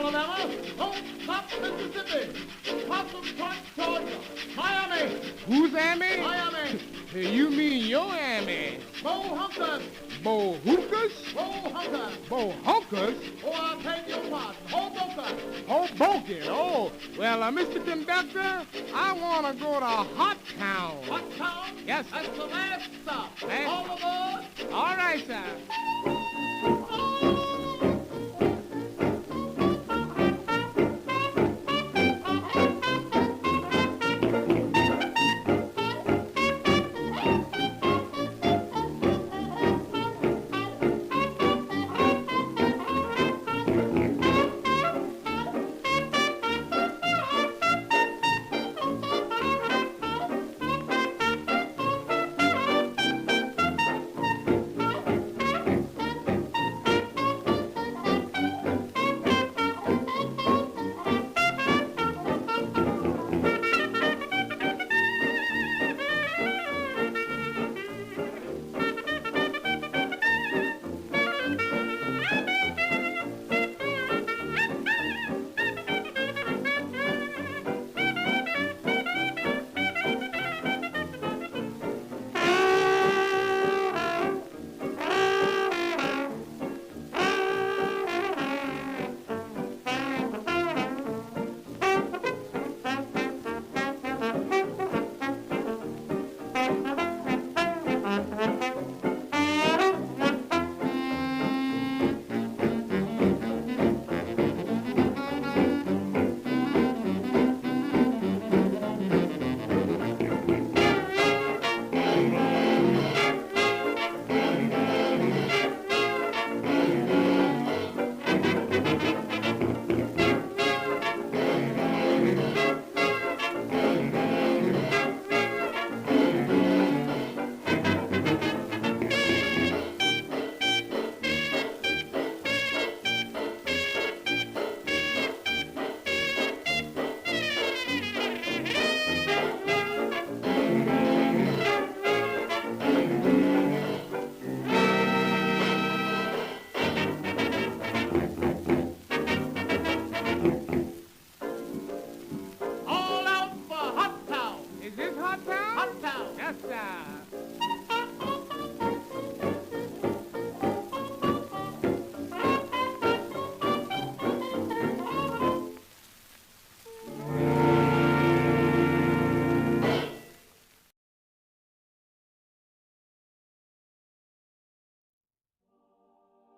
Alabama, Don't Stop, Mississippi, Possum Point, Georgia, Miami. Who's Amy? Miami. Hey, you mean your Amy? Bo Hunkers. Bo hookers? Bo Hunkers. Bo hunkers? Oh, I beg your pardon. Hoboken. Hoboken. Oh, well, Mr. Conductor, I want to go to Hot Town. Hot Town? Yes. That's the last stop. Last All aboard. All right, sir.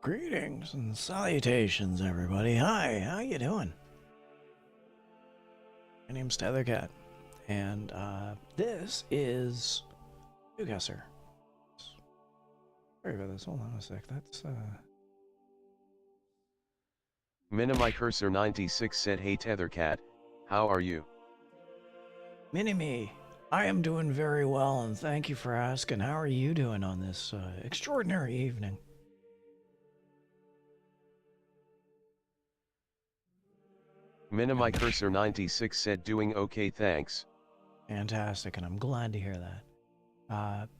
Greetings and salutations, everybody. Hi, how you doing? My name's Tethercat, and this is OpenGuessr. Sorry about this. Hold on a sec. That's Minimicursor96 said, "Hey Tethercat, how are you?" Mini-me. I am doing very well, and thank you for asking. How are you doing on this extraordinary evening? Minimicursor96 said, "Doing okay, thanks." Fantastic, and I'm glad to hear that.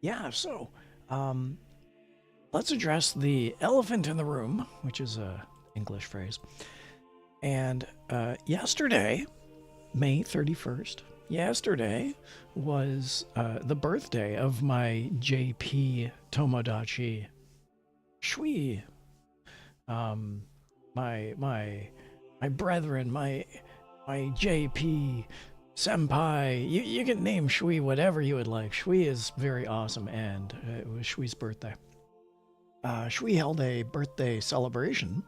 Yeah, so, let's address the elephant in the room, which is a English phrase. And yesterday, May 31st, yesterday was the birthday of my JP Tomodachi Shui. My brethren, my JP senpai, you can name Shui whatever you would like. Shui is very awesome, and it was Shui's birthday. Shui held a birthday celebration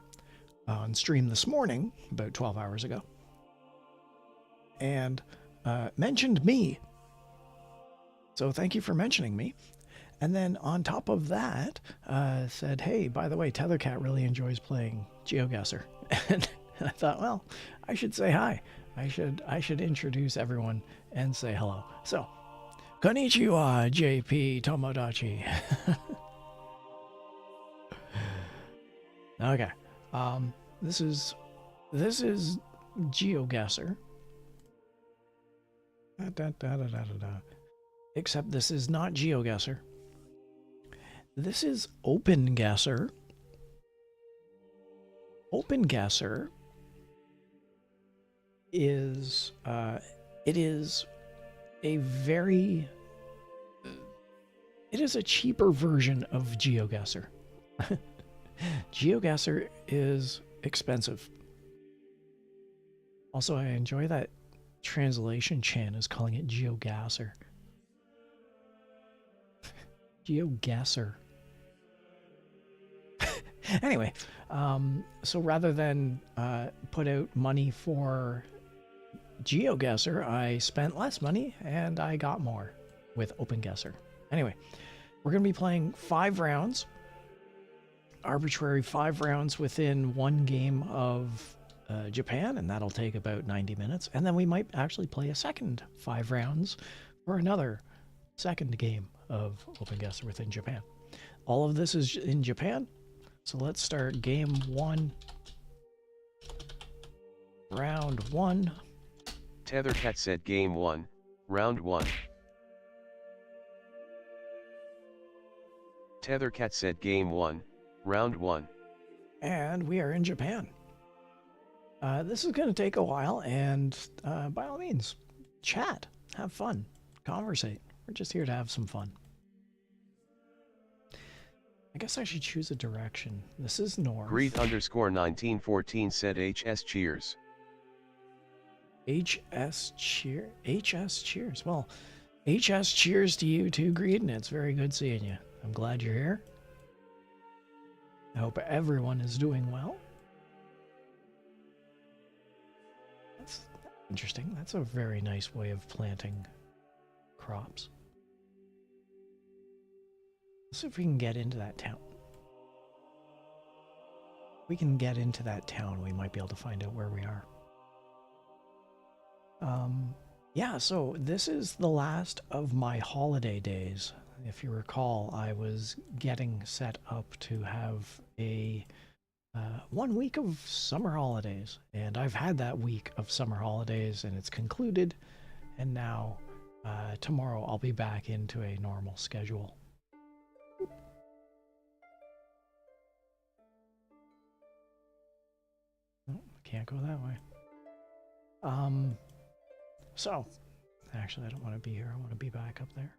on stream this morning, about 12 hours ago, and mentioned me. So thank you for mentioning me. And then on top of that, said, hey, by the way, Tethercat really enjoys playing GeoGuessr. And I thought, well, I should say hi. I should introduce everyone and say hello. So, konnichiwa, JP Tomodachi. Okay. This is GeoGuessr. Except this is not GeoGuessr. This is OpenGuessr. OpenGuessr is it is a very it is a cheaper version of GeoGuessr. GeoGuessr is expensive. Also, I enjoy that translation Chan is calling it GeoGuessr. GeoGuessr. Anyway, so rather than put out money for GeoGuessr, I spent less money and I got more with OpenGuessr. Anyway, we're going to be playing 5 rounds. Arbitrary 5 rounds within one game of Japan, and that'll take about 90 minutes. And then we might actually play a second 5 rounds for another second game of OpenGuessr within Japan. All of this is in Japan. So let's start game 1. Round 1. Tethercat said game 1, round 1. Tethercat said game 1, round 1. And we are in Japan. This is going to take a while, and by all means, chat, have fun, conversate. We're just here to have some fun. I guess I should choose a direction. This is north. Greet_1914 said HS cheers. HS cheers. Well, HS cheers to you too, Greed, and it's very good seeing you. I'm glad you're here. I hope everyone is doing well. That's interesting. That's a very nice way of planting crops. Let's see if we can get into that town. If we can get into that town, we might be able to find out where we are. Yeah, so this is the last of my holiday days. If you recall, I was getting set up to have a 1 week of summer holidays, and I've had that week of summer holidays, and it's concluded, and now tomorrow I'll be back into a normal schedule. Oh, can't go that way. So, actually I don't want to be here, I want to be back up there.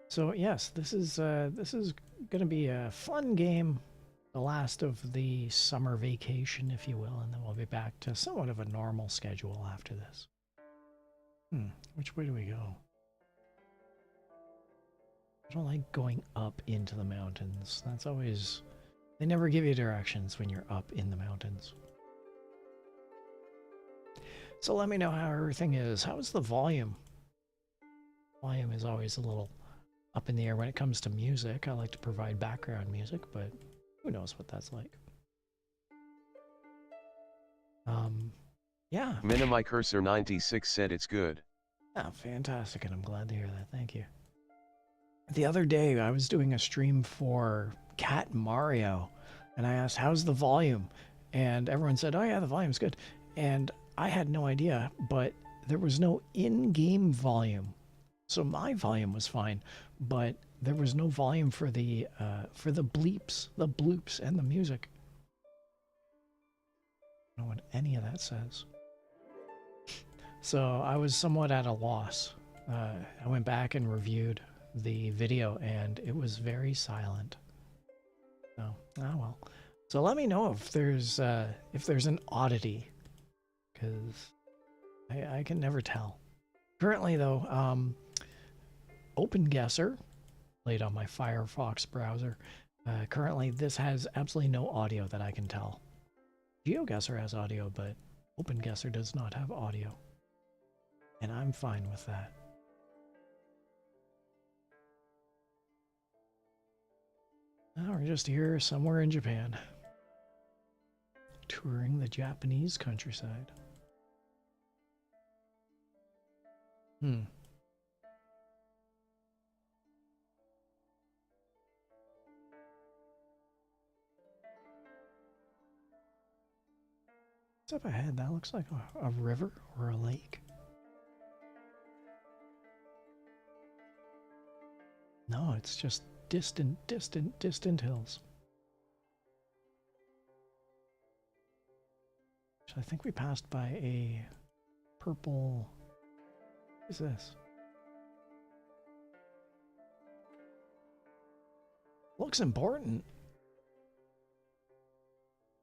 So yes, this is going to be a fun game, the last of the summer vacation, if you will, and then we'll be back to somewhat of a normal schedule after this. Which way do we go? I don't like going up into the mountains. That's always... They never give you directions when you're up in the mountains. So let me know how everything is. How's the volume? Volume is always a little up in the air when it comes to music. I like to provide background music, but who knows what that's like. Yeah. Minimi Cursor 96 said it's good. Yeah, fantastic, and I'm glad to hear that. Thank you. The other day, I was doing a stream for Cat Mario, and I asked, how's the volume? And everyone said, oh yeah, the volume's good. And I had no idea, but there was no in-game volume. So my volume was fine, but there was no volume for the bleeps, the bloops, and the music. I don't know what any of that says. So I was somewhat at a loss. I went back and reviewed the video, and it was very silent. So, oh well. So let me know if there's an oddity, because I can never tell. Currently, though, OpenGuessr, played on my Firefox browser. Currently, this has absolutely no audio that I can tell. GeoGuessr has audio, but OpenGuessr does not have audio. And I'm fine with that. Now we're just here somewhere in Japan, touring the Japanese countryside. What's up ahead? That looks like a river or a lake. No, it's just distant hills. So I think we passed by a purple... What is this? Looks important.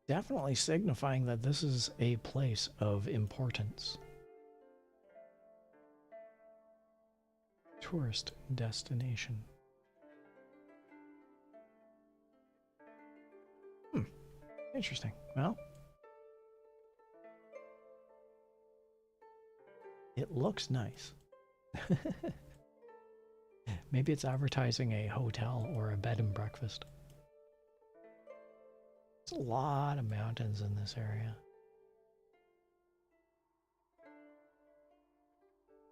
Definitely signifying that this is a place of importance. Tourist destination. Interesting. Well, it looks nice. Maybe it's advertising a hotel or a bed and breakfast. There's a lot of mountains in this area.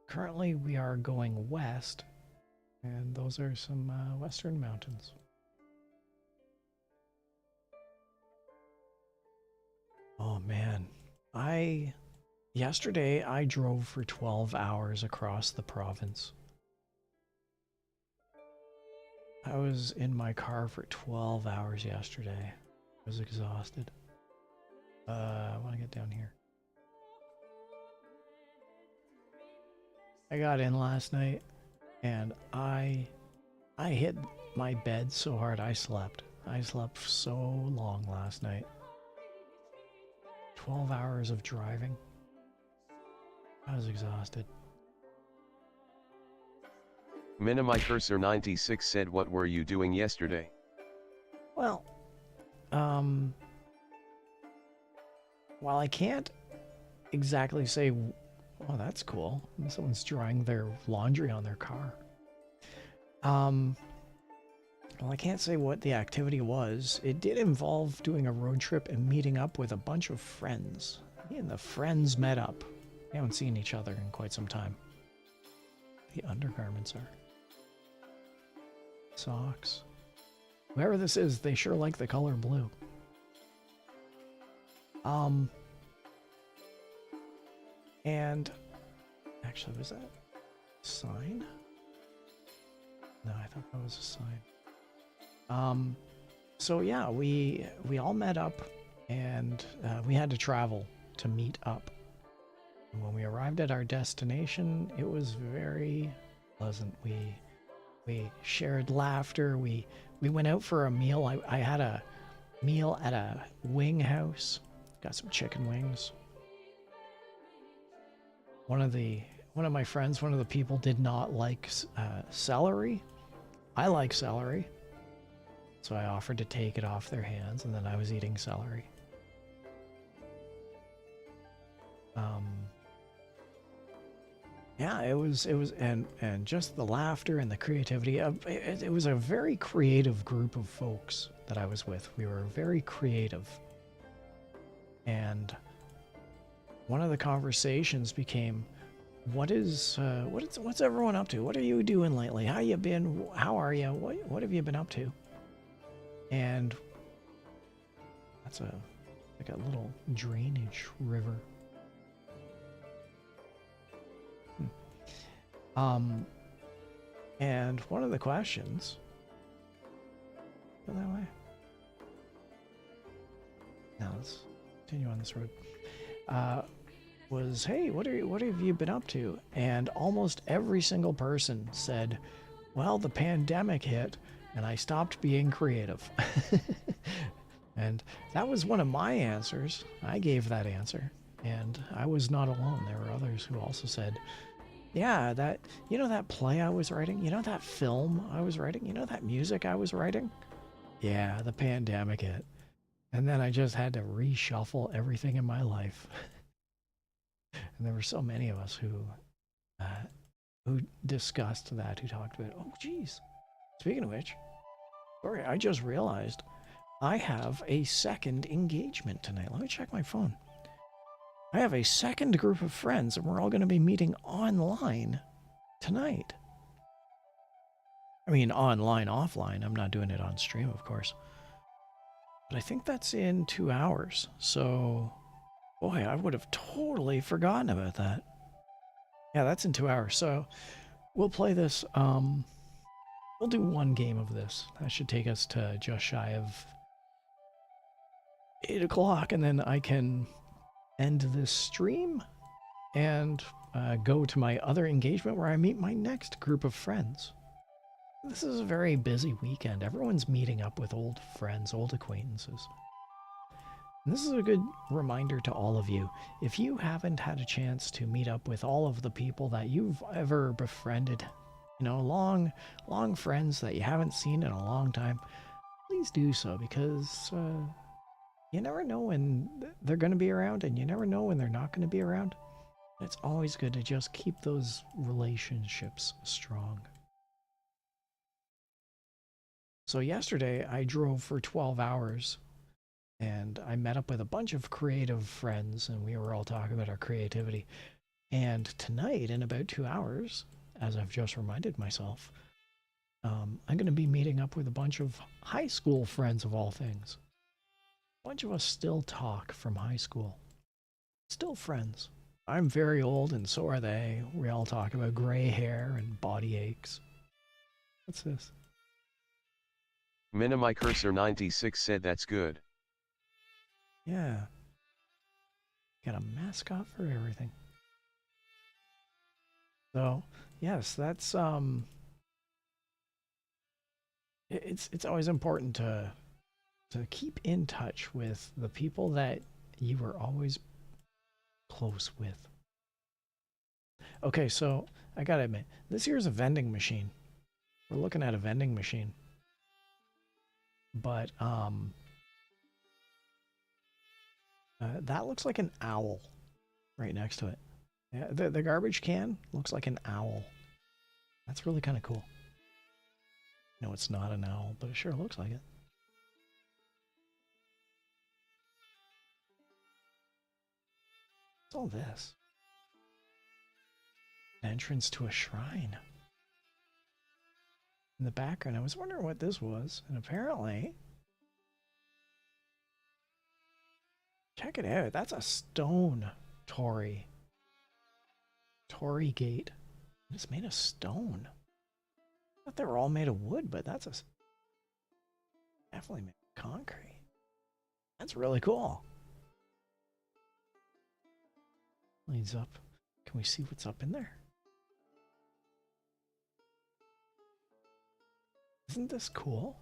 Currently, we are going west, and those are some western mountains. Oh man, yesterday I drove for 12 hours across the province. I was in my car for 12 hours yesterday. I was exhausted. I want to get down here. I got in last night and I hit my bed so hard I slept. I slept so long last night. 12 hours of driving. I was exhausted. Minimicursor 96 said, what were you doing yesterday? Well, while I can't exactly say, oh, that's cool. Someone's drying their laundry on their car. Well, I can't say what the activity was. It did involve doing a road trip and meeting up with a bunch of friends. Me and the friends met up. We haven't seen each other in quite some time. The undergarments are. Socks. Whoever this is, they sure like the color blue. And actually, was that a sign? No, I thought that was a sign. So yeah, we all met up, and we had to travel to meet up. And when we arrived at our destination, it was very pleasant. We shared laughter. We went out for a meal. I had a meal at a wing house. Got some chicken wings. One of my friends, one of the people, did not like celery. I like celery. So I offered to take it off their hands, and then I was eating celery. Yeah, it was, and just the laughter and the creativity. It was a very creative group of folks that I was with. We were very creative. And one of the conversations became, what's everyone up to? What are you doing lately? How you been? How are you? What have you been up to? And that's like a little drainage river. And one of the questions, go that way. Now let's continue on this road. Was, hey, what have you been up to? And almost every single person said, well, the pandemic hit and I stopped being creative. And that was one of my answers. I gave that answer, and I was not alone. There were others who also said, yeah, that play I was writing, that film I was writing, that music I was writing? Yeah, the pandemic hit. And then I just had to reshuffle everything in my life. And there were so many of us who discussed that, who talked about, oh, geez. Speaking of which, sorry, I just realized I have a second engagement tonight. Let me check my phone. I have a second group of friends, and we're all going to be meeting online tonight. I mean, online, offline. I'm not doing it on stream, of course. But I think that's in 2 hours. So, boy, I would have totally forgotten about that. Yeah, that's in 2 hours. So, we'll play this. We'll do one game of this. That should take us to just shy of 8 o'clock, and then I can end this stream and go to my other engagement where I meet my next group of friends. This is a very busy weekend. Everyone's meeting up with old friends, old acquaintances. And this is a good reminder to all of you. If you haven't had a chance to meet up with all of the people that you've ever befriended, you know, long friends that you haven't seen in a long time, please do so, because you never know when they're going to be around, and you never know when they're not going to be around. It's always good to just keep those relationships strong. So yesterday I drove for 12 hours and I met up with a bunch of creative friends, and we were all talking about our creativity. And tonight, in about 2 hours, as I've just reminded myself, I'm going to be meeting up with a bunch of high school friends of all things. A bunch of us still talk from high school. Still friends. I'm very old and so are they. We all talk about gray hair and body aches. What's this? MinimiCursor96 said that's good. Yeah. Got a mascot for everything. So, yes, that's it's always important to keep in touch with the people that you were always close with. Okay, so I gotta admit, this here's a vending machine. We're looking at a vending machine. But that looks like an owl right next to it. Yeah, the garbage can looks like an owl. That's really kind of cool. No, it's not an owl, but it sure looks like it. What's all this? An entrance to a shrine. In the background, I was wondering what this was, and apparently, check it out, that's a stone torii. Torii gate. It's made of stone. I thought they were all made of wood, but that's definitely made of concrete. That's really cool. Leads up. Can we see what's up in there? Isn't this cool?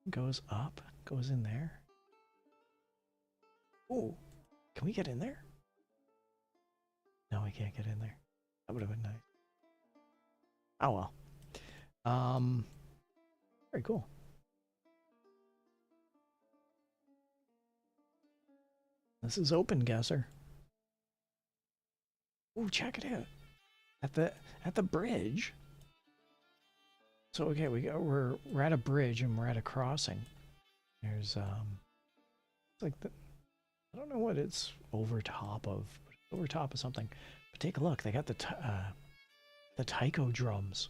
Goes up, goes in there. Ooh, can we get in there? No, we can't get in there. That would have been nice. Oh well. Very cool. This is OpenGuessr. Ooh, check it out. At the bridge. So okay, we're at a bridge and we're at a crossing. There's it's like I don't know what it's over top of, but it's over top of something. But take a look, they got the taiko drums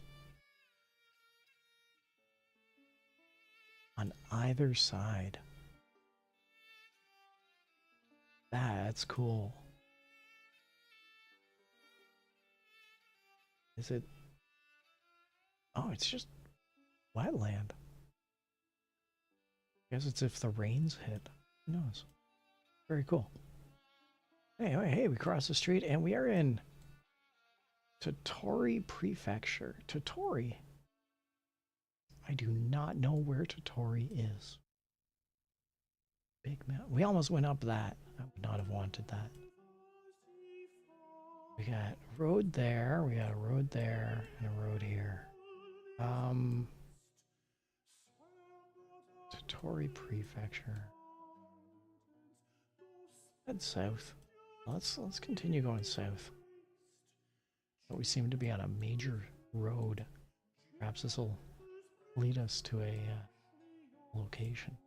on either side. That's cool. Is it? Oh, it's just wetland. I guess it's if the rains hit. Who knows? Very cool. Anyway, hey, we crossed the street and we are in Tottori Prefecture. Tottori? I do not know where Tottori is. Big mountain. We almost went up that. I would not have wanted that. We got a road there, we got a road there, and a road here. Tottori Prefecture. Head south. Let's continue going south. But we seem to be on a major road. Perhaps this will lead us to a location.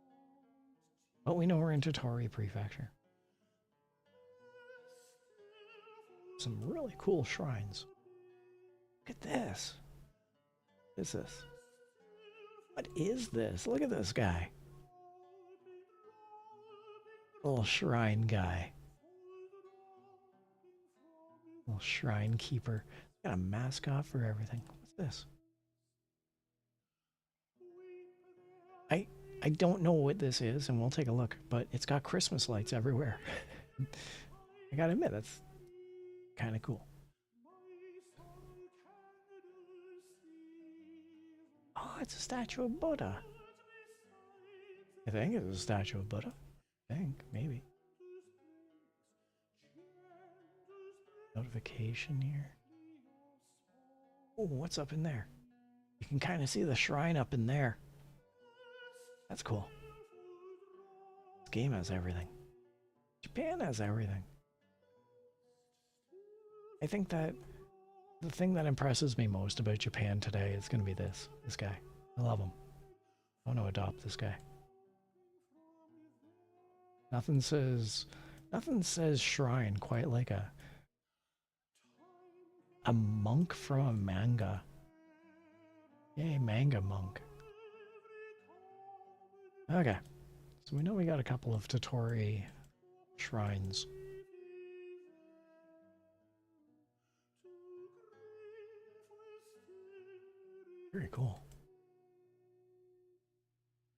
But we know we're in Tottori Prefecture. Some really cool shrines. Look at this. What is this? What is this? Look at this guy. Little shrine guy. Little shrine keeper. Got a mascot for everything. What's this? I don't know what this is, and we'll take a look, but it's got Christmas lights everywhere. I gotta admit, that's kind of cool. Oh, it's a statue of Buddha. I think it's a statue of Buddha. I think, maybe. Notification here. Oh, what's up in there? You can kind of see the shrine up in there. That's cool. This game has everything. Japan has everything. I think that the thing that impresses me most about Japan today is going to be this guy. I love him. I want to adopt this guy. Nothing says shrine quite like a monk from a manga. Yay, manga monk. Okay, so we know we got a couple of Totori shrines. Very cool.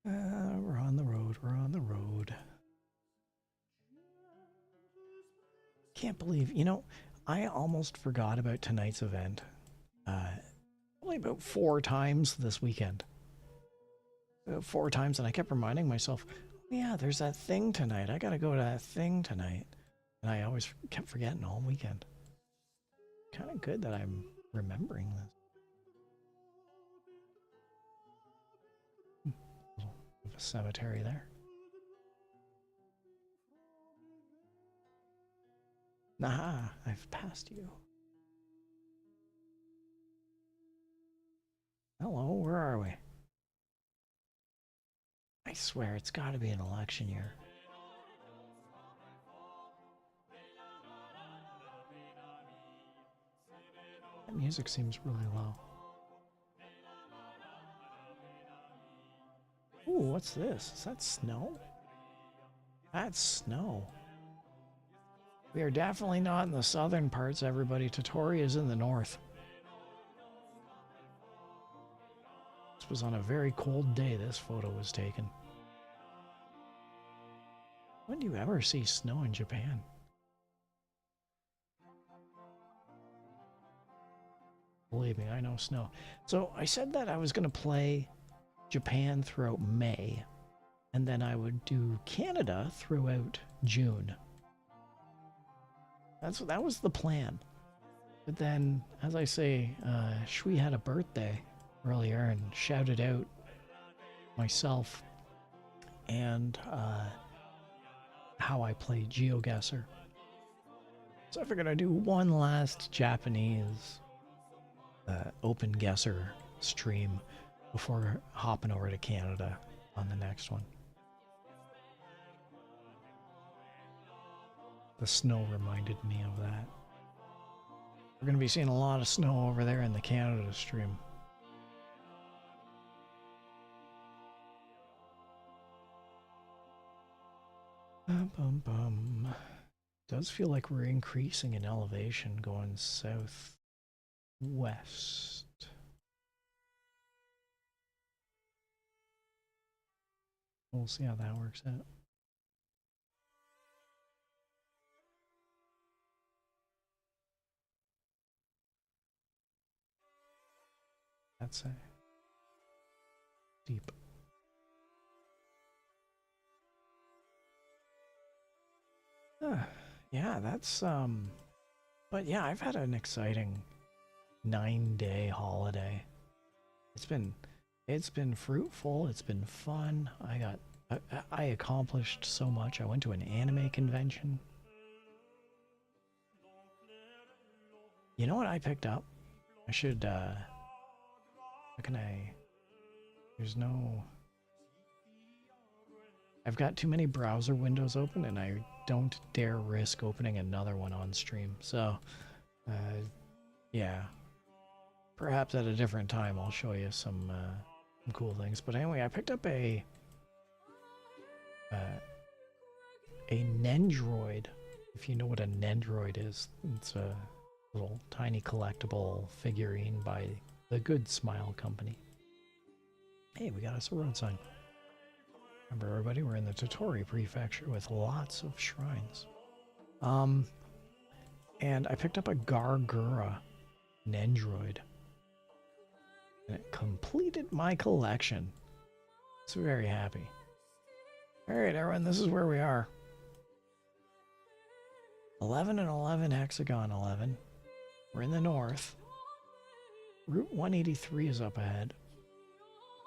We're on the road, we're on the road. Can't believe, you know, I almost forgot about tonight's event. Only about 4 times this weekend. 4 times, and I kept reminding myself, oh, yeah, there's that thing tonight. I gotta go to that thing tonight. And I always kept forgetting all weekend. Kind of good that I'm remembering this. A cemetery there. Nah, I've passed you. Hello, where are we? I swear it's got to be an election year. That music seems really low. Ooh, what's this? Is that snow? That's snow. We are definitely not in the southern parts, everybody. Totori is in the north. This was on a very cold day this photo was taken. When do you ever see snow in Japan? Believe me, I know snow. So I said that I was going to play Japan throughout May, and then I would do Canada throughout June. That was the plan. But then, as I say, Shui had a birthday earlier and shouted out myself and how I play GeoGuessr. So I figured I'd do one last Japanese OpenGuessr stream before hopping over to Canada on the next one. The snow reminded me of that. We're going to be seeing a lot of snow over there in the Canada stream. Bum, bum. Does feel like we're increasing in elevation going southwest. We'll see how that works out. That's deep. Yeah, that's but yeah, I've had an exciting 9-day holiday. It's been fruitful, it's been fun. I accomplished so much. I went to an anime convention. You know what I picked up? I should how can I there's no I've got too many browser windows open and I don't dare risk opening another one on stream. So yeah. Perhaps at a different time I'll show you some cool things. But anyway, I picked up a Nendroid, if you know what a Nendroid is. It's a little tiny collectible figurine by the Good Smile Company. Hey, we got us a road sign. Remember, everybody, we're in the Totori Prefecture with lots of shrines. And I picked up a Gargura Nendroid. And it completed my collection. So very happy. Alright, everyone, this is where we are. 11 and 11, Hexagon 11. We're in the north. Route 183 is up ahead.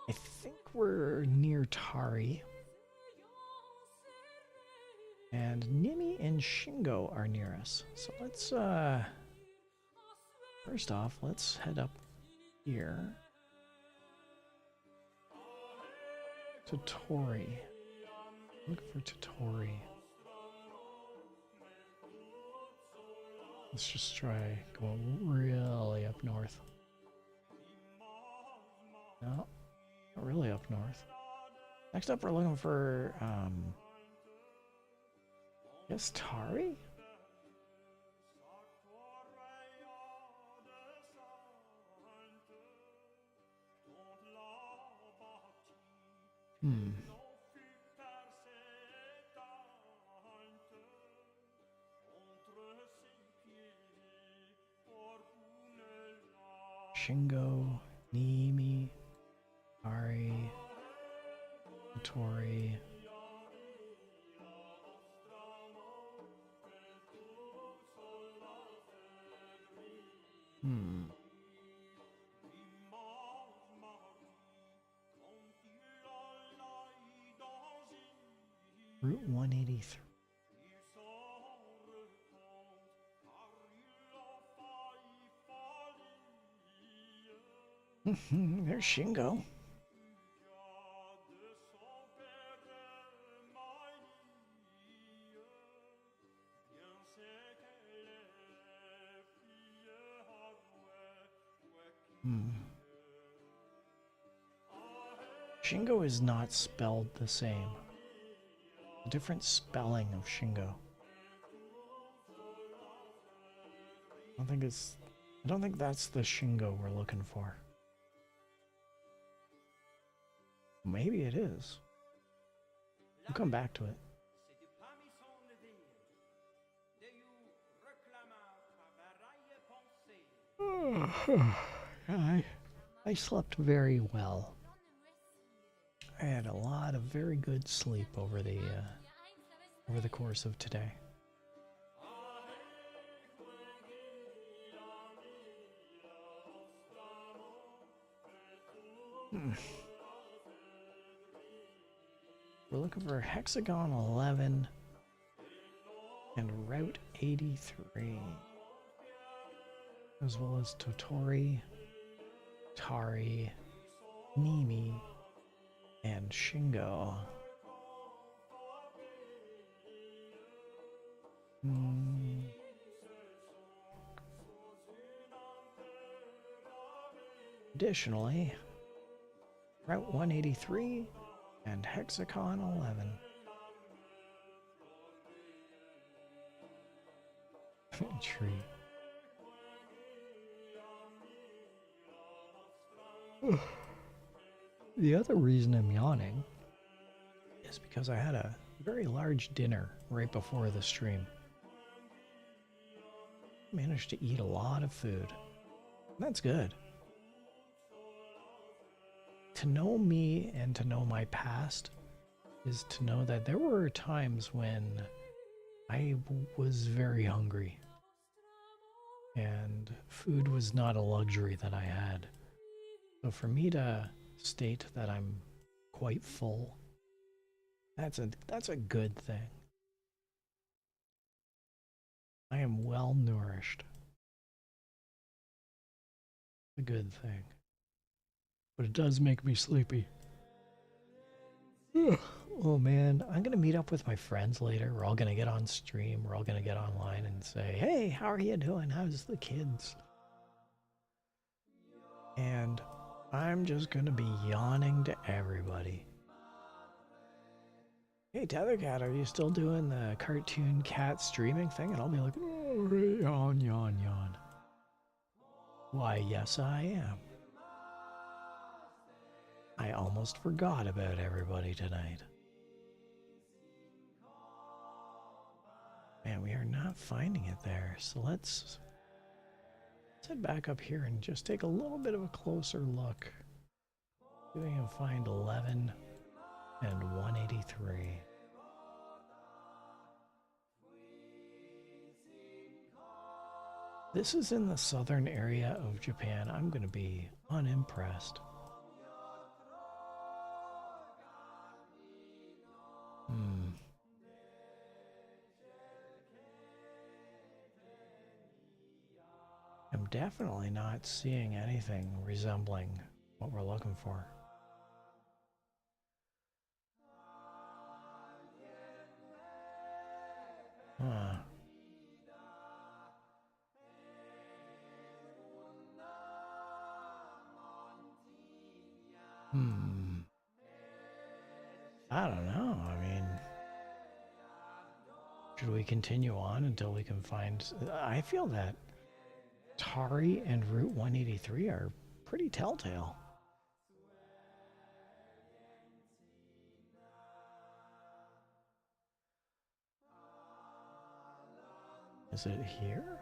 I think we're near Tari. And Nimi and Shingo are near us. So let's, first off, let's head up here. Totori. Look for Totori. Let's just try going really up north. No, not really up north. Next up, we're looking for, I guess Tari? Shingo, Nimi, Ari, Tori. Route 183. There's Shingo. Shingo is not spelled the same. A different spelling of Shingo. I don't think that's the Shingo we're looking for. Maybe it is. We'll come back to it. I slept very well. I had a lot of very good sleep over the course of today. We're looking for Hexagon 11 and Route 83, as well as Totori, Tari, Nimi, and Shingo. Additionally, Route 183 and Hexagon 11. Tree. The other reason I'm yawning is because I had a very large dinner right before the stream. Managed to eat a lot of food. That's good. To know me and to know my past is to know that there were times when I was very hungry and food was not a luxury that I had. So for me to state that I'm quite full, that's a good thing. I am well nourished. A good thing. But it does make me sleepy. Oh man, I'm gonna meet up with my friends later. We're all gonna get on stream. We're all gonna get online and say, hey, how are you doing? How's the kids? And I'm just gonna be yawning to everybody. Hey, Tethercat, are you still doing the cartoon cat streaming thing? And I'll be like, oh, yawn, yawn, yawn. Why, yes, I am. I almost forgot about everybody tonight. Man, we are not finding it there. So let's head back up here and just take a little bit of a closer look. See if we can find 11 and 183. This is in the southern area of Japan. I'm going to be unimpressed. I'm definitely not seeing anything resembling what we're looking for. Huh. I don't know. I mean, should we continue on until we can find... I feel that Tari and Route 183 are pretty telltale. Is it here?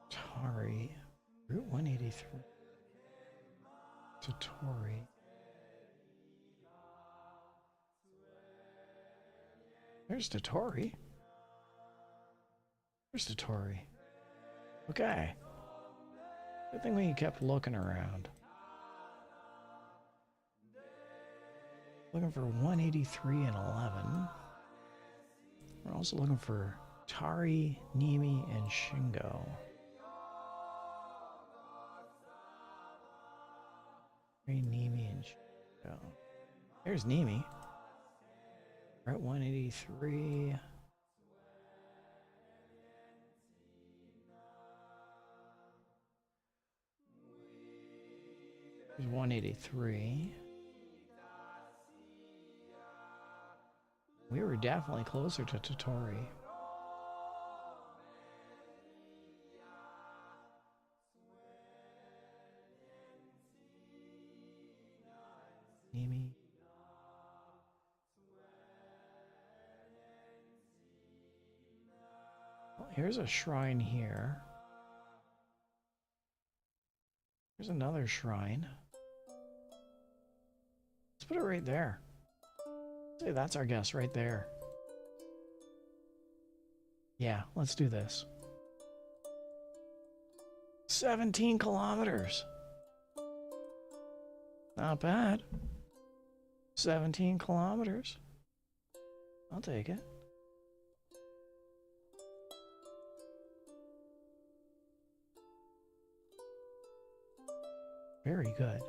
Tari, Route 183 to Tori. There's the Tori. There's the Tori. Okay. Good thing we kept looking around. Looking for 183 and 11. We're also looking for Tari, Nimi, and Shingo. Nimi and Shingo. There's Nimi. We're at 183. There's 183. We were definitely closer to Totori. Nimi. Well, here's a shrine here. Here's another shrine. Let's put it right there. Say that's our guess right there. Yeah, let's do this. 17 kilometers. Not bad. 17 kilometers. I'll take it. Very good.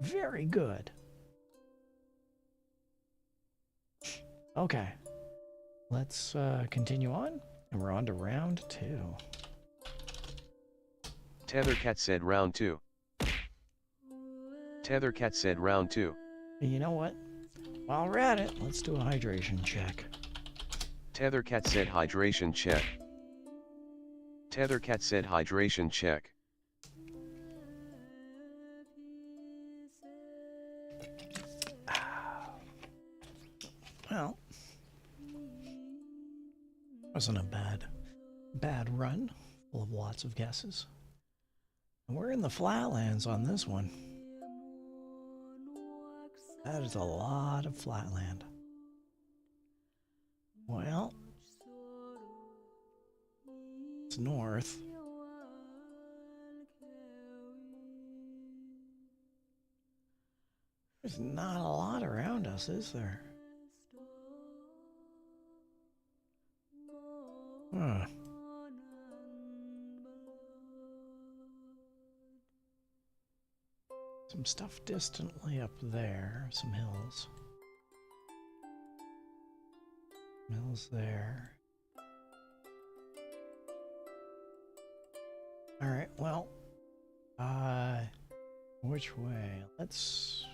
Very good. Okay. Let's continue on. And we're on to round 2. Tethercat said round 2. Tethercat said round 2. And you know what? While we're at it, let's do a hydration check. Tethercat said hydration check. Tethercat said hydration check. Well, wasn't a bad run, full of lots of guesses. And we're in the flatlands on this one. That is a lot of flatland. Well, it's north. There's not a lot around us, is there? Huh. Some stuff distantly up there, some hills. Hills there. All right, well, which way? Let's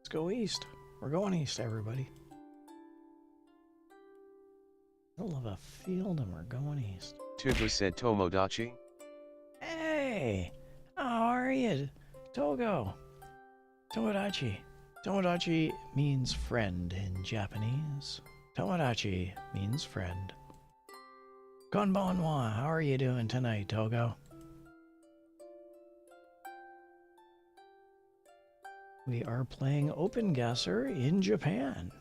go east. We're going east, everybody. Middle of a field and we're going east. Tuba said tomodachi. Hey! How are you, Togo? Tomodachi. Tomodachi means friend in Japanese. Tomodachi means friend. Konbanwa, how are you doing tonight, Togo? We are playing OpenGuessr in Japan.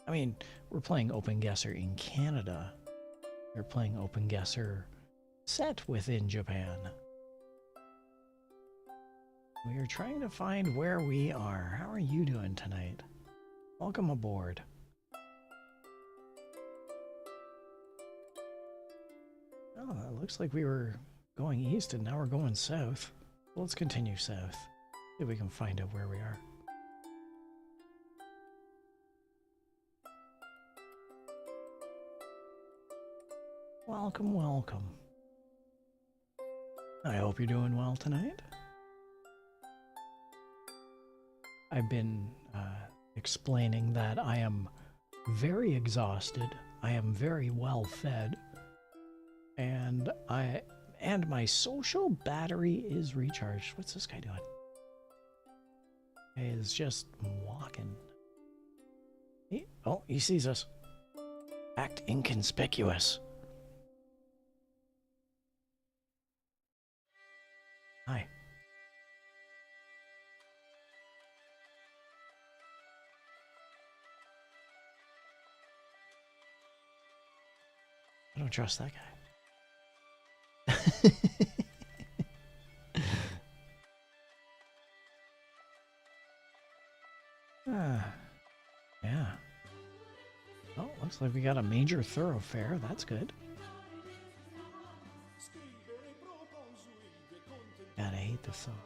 I mean, we're playing OpenGuessr in Canada. We're playing OpenGuessr set within Japan. We are trying to find where we are. How are you doing tonight? Welcome aboard. Oh, it looks like we were going east and now we're going south. Let's continue south. See if we can find out where we are. Welcome, welcome. I hope you're doing well tonight. I've been explaining that I am very exhausted. I am very well fed. And my social battery is recharged. What's this guy doing? He's just walking. Oh, he sees us. Act inconspicuous. Hi. I don't trust that guy. Yeah. Oh, looks like we got a major thoroughfare. That's good. God, I hate this song.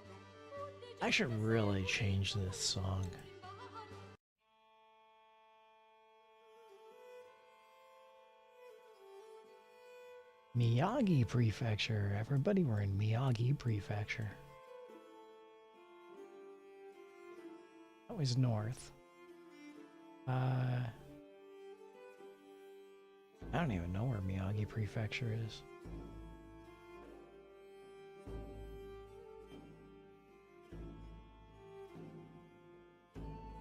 I should really change this song. Miyagi Prefecture. Everybody, we're in Miyagi Prefecture. That was north. I don't even know where Miyagi Prefecture is.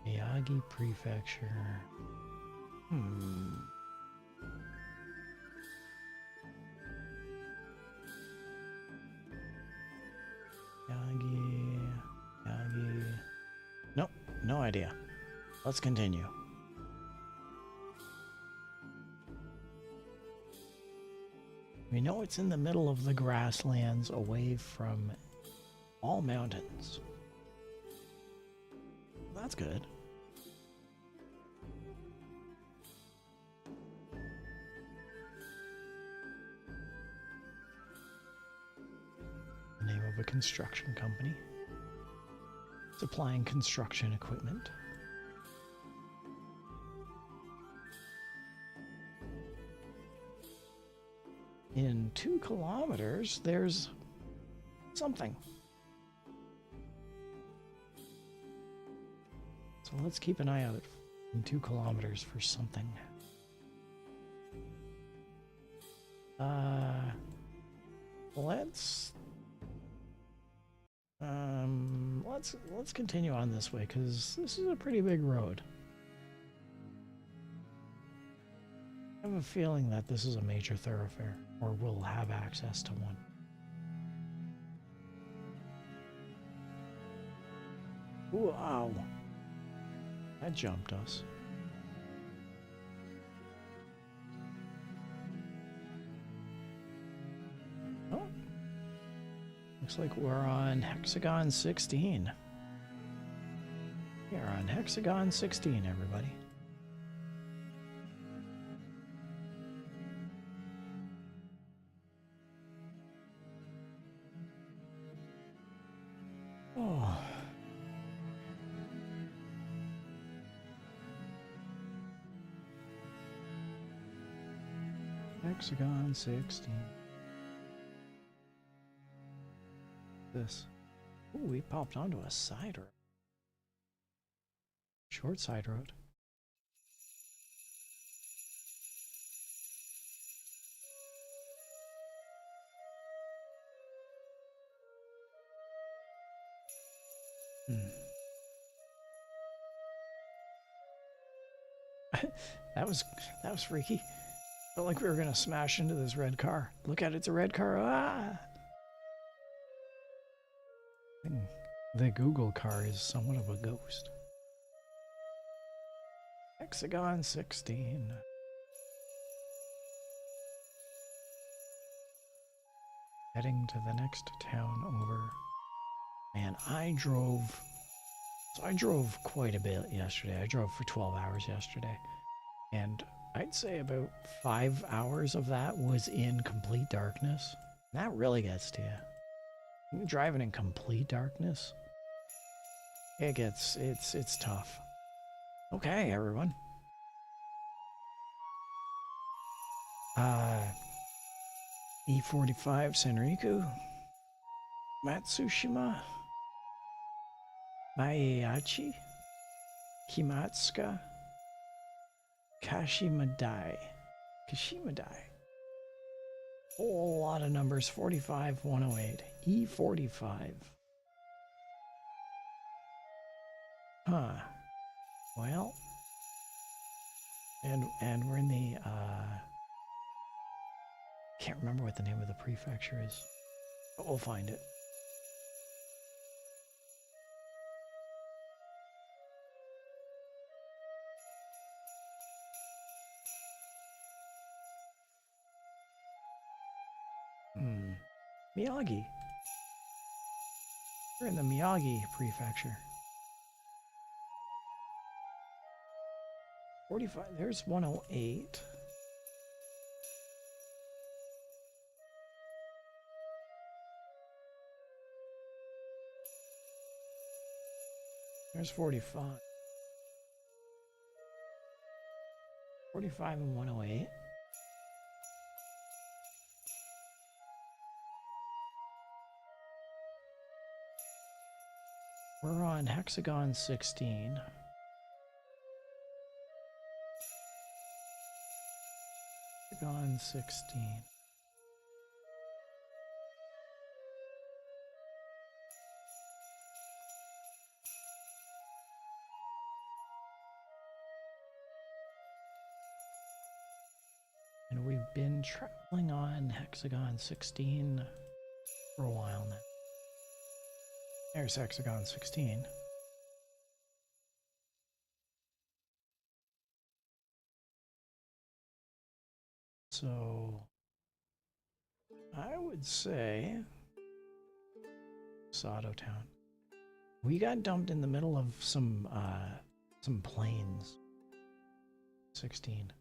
Miyagi Prefecture. Miyagi. Nope, no idea. Let's continue. We know it's in the middle of the grasslands away from all mountains. That's good. The name of a construction company. Supplying construction equipment. In 2 kilometers, there's something. So let's keep an eye out in 2 kilometers for something. Let's continue on this way because this is a pretty big road. I have a feeling that this is a major thoroughfare, or we'll have access to one. Ooh, ow. That jumped us. Oh. Looks like we're on Hexagon 16. We are on Hexagon 16, everybody. Oh. Hexagon 16. This. Ooh, we popped onto a side road. Short side road. That was freaky. Felt like we were gonna smash into this red car. Look at it, it's a red car. Ah! The Google car is somewhat of a ghost. Hexagon 16. Heading to the next town over. Man, I drove quite a bit yesterday. I drove for 12 hours yesterday. And I'd say about 5 hours of that was in complete darkness. That really gets to you. You're driving in complete darkness. It's tough. Okay, everyone. E45 Senriku. Matsushima. Maeachi. Kimatsuka. Kashimadai. Whole lot of numbers. 45, 108. E45. Huh. Well. And we're in the, can't remember what the name of the prefecture is, but we'll find it. Miyagi. We're in the Miyagi prefecture. 45, there's 108. There's 45. 45 and 108. We're on Hexagon 16. Hexagon 16. And we've been traveling on Hexagon 16 for a while now. There's Hexagon 16. So I would say Sato Town. We got dumped in the middle of some plains. 16.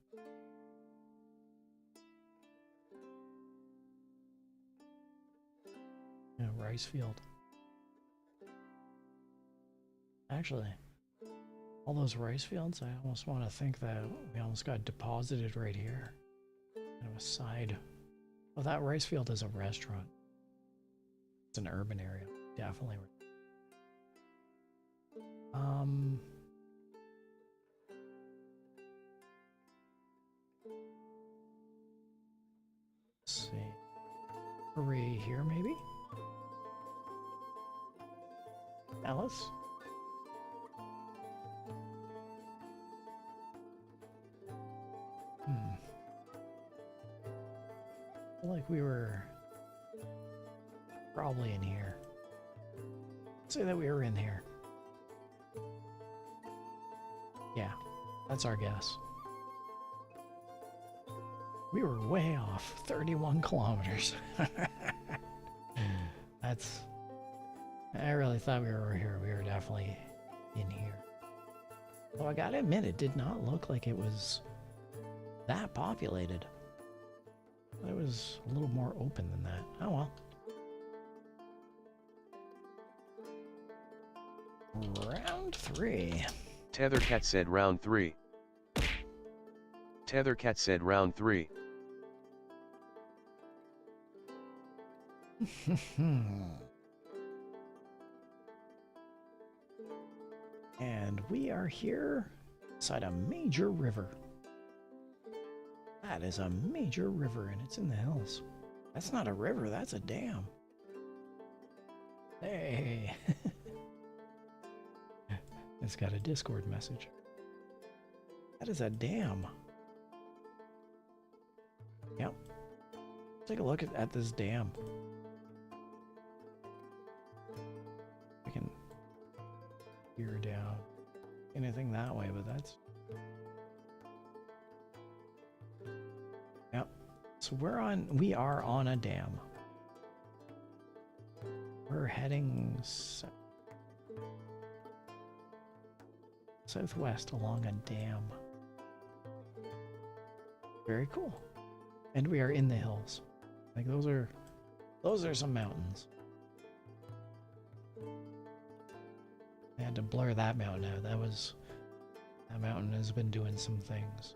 Yeah, rice field. Actually, all those rice fields, I almost want to think that we almost got deposited right here. Kind of a side. Well, that rice field is a restaurant. It's an urban area, definitely. Let's see. Are we here, maybe? Alice? I feel like we were probably in here. Let's say that we were in here. Yeah, that's our guess. We were way off, 31 kilometers. That's... I really thought we were here. We were definitely in here. Though I gotta admit, it did not look like it was that populated. It was a little more open than that. Oh well. Round 3. Tethercat said round 3. Tethercat said round 3. And we are here beside a major river. That is a major river and it's in the hills. That's not a river, that's a dam. Hey. It's got a Discord message. That is a dam. Yep. Take a look at this dam. I can peer down. Anything that way, but that's... Yep. So we are on a dam. We're heading southwest along a dam. Very cool. And we are in the hills. Like those are some mountains. I had to blur that mountain out. That mountain has been doing some things.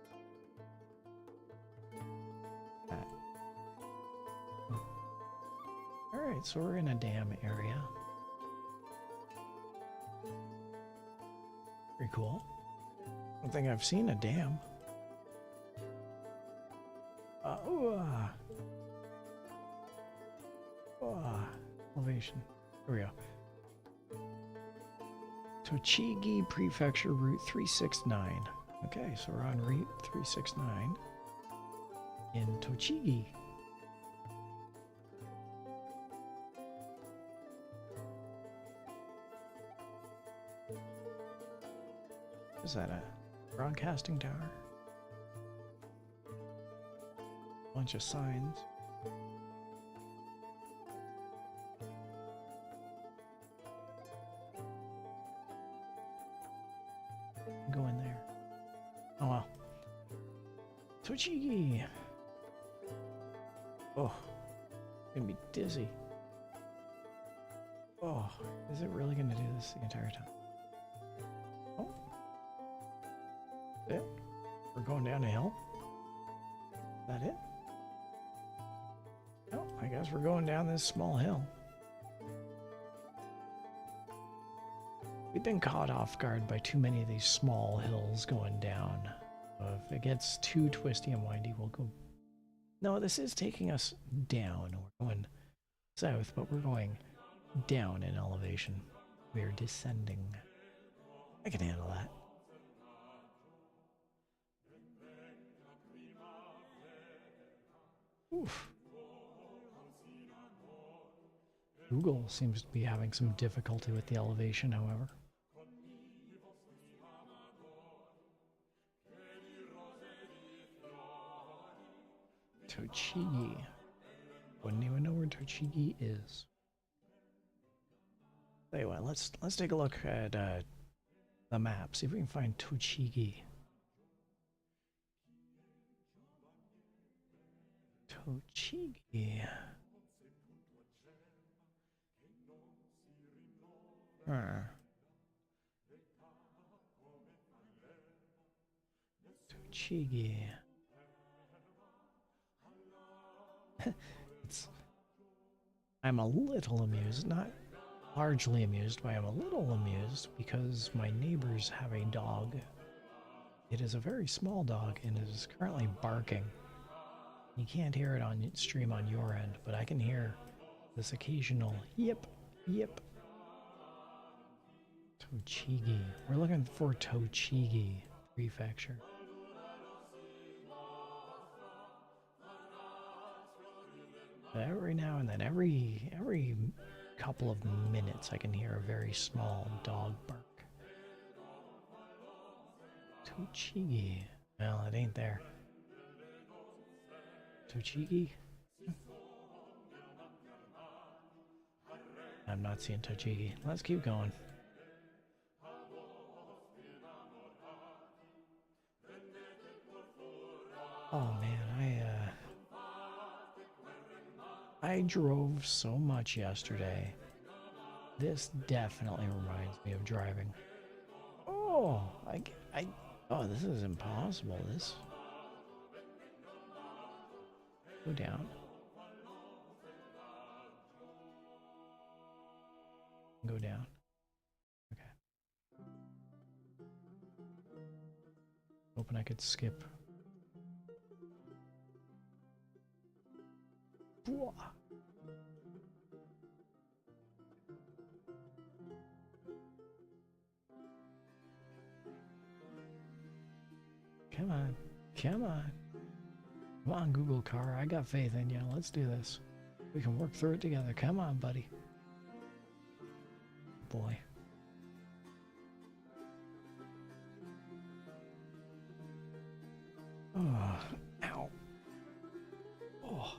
Alright, so we're in a dam area. Pretty cool. I don't think I've seen a dam. Elevation. Here we go. Tochigi Prefecture Route 369. Okay, so we're on Route 369 in Tochigi. Is that a broadcasting tower? Bunch of signs. Go in there. Oh well. Tochigi. Oh, gonna be dizzy. Oh, is it really gonna do this the entire time? Oh, yeah. We're going down a hill. Is that it? Oh, I guess we're going down this small hill. We've been caught off guard by too many of these small hills going down. If it gets too twisty and windy, we'll go... No, this is taking us down. We're going south, but we're going down in elevation. We are descending. I can handle that. Oof. Google seems to be having some difficulty with the elevation, however. Tochigi. Wouldn't even know where Tochigi is. Anyway, let's take a look at the map. See if we can find Tochigi. Tochigi. Tochigi. I'm a little amused, not largely amused, but I'm a little amused because my neighbors have a dog. It is a very small dog and it is currently barking. You can't hear it on stream on your end, but I can hear this occasional yip, yip. Tochigi. We're looking for Tochigi Prefecture. Every now and then, every couple of minutes, I can hear a very small dog bark. Tochigi. Well, it ain't there. Tochigi? I'm not seeing Tochigi. Let's keep going. Oh man, I drove so much yesterday. This definitely reminds me of driving. Oh, oh, this is impossible. This. Go down. Go down. Okay. Hoping I could skip. Whoa. Come on. Come on. Come on, Google car. I got faith in you. Let's do this. We can work through it together. Come on, buddy. Boy. Oh, ow. Oh.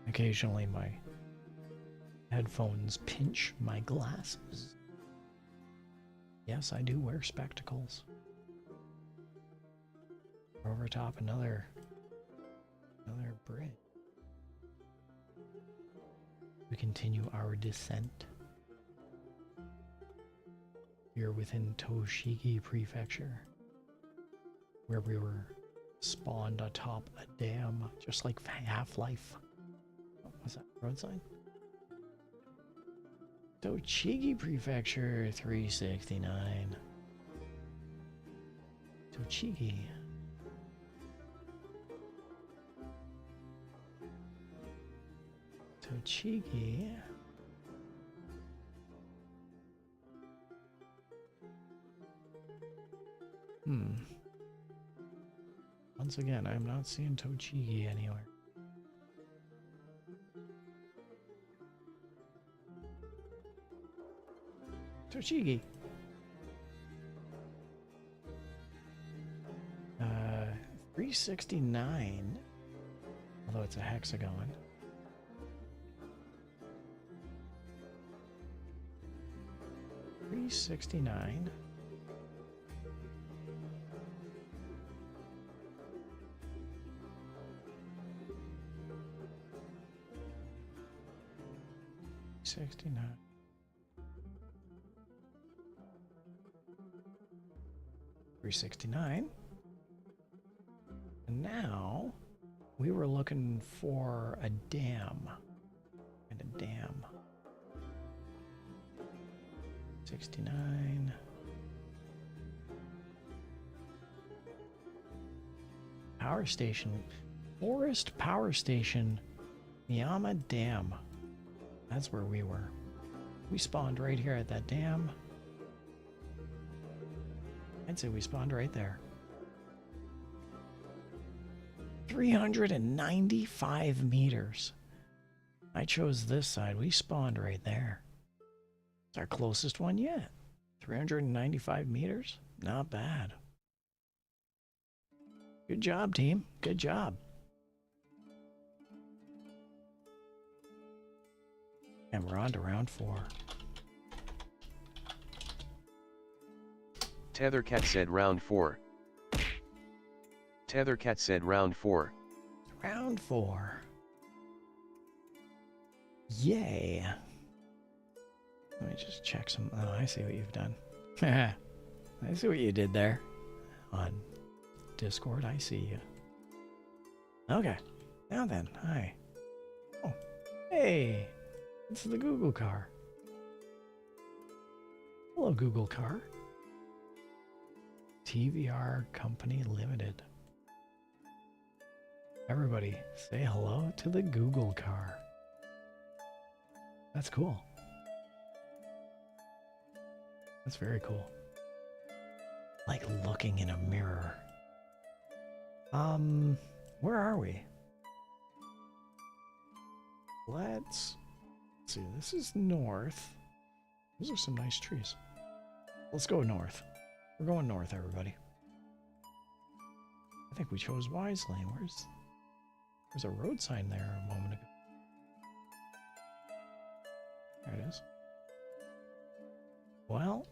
Occasionally my headphones pinch my glasses. Yes, I do wear spectacles. Over top another bridge. We continue our descent. Here within Toshigi Prefecture, where we were spawned atop a dam, just like Half-Life. Oh, was that a road sign? Tochigi Prefecture 369. Tochigi. Tochigi. Once again, I'm not seeing Tochigi anywhere. Tochigi. 369. Although it's a hexagon. $369. $369. And now we were looking for a dam. And a dam. 69. Power station. Forest Power Station. Miyama Dam. That's where we were. We spawned right here at that dam. I'd say we spawned right there. 395 meters. I chose this side. We spawned right there. It's our closest one yet. 395 meters? Not bad. Good job, team. Good job. And we're on to round 4. Tethercat said round 4. Tethercat said round 4. Round 4. Yay. Let me just check some. Oh, I see what you've done. I see what you did there. On Discord, I see you. Okay. Now then, hi. Oh, hey. It's the Google car. Hello, Google car. TVR Company Limited. Everybody, say hello to the Google car. That's cool. That's very cool. Like looking in a mirror. Where are we? Let's see. This is north. Those are some nice trees. Let's go north. We're going north, everybody. I think we chose wisely. There's a road sign there a moment ago. There it is. Well,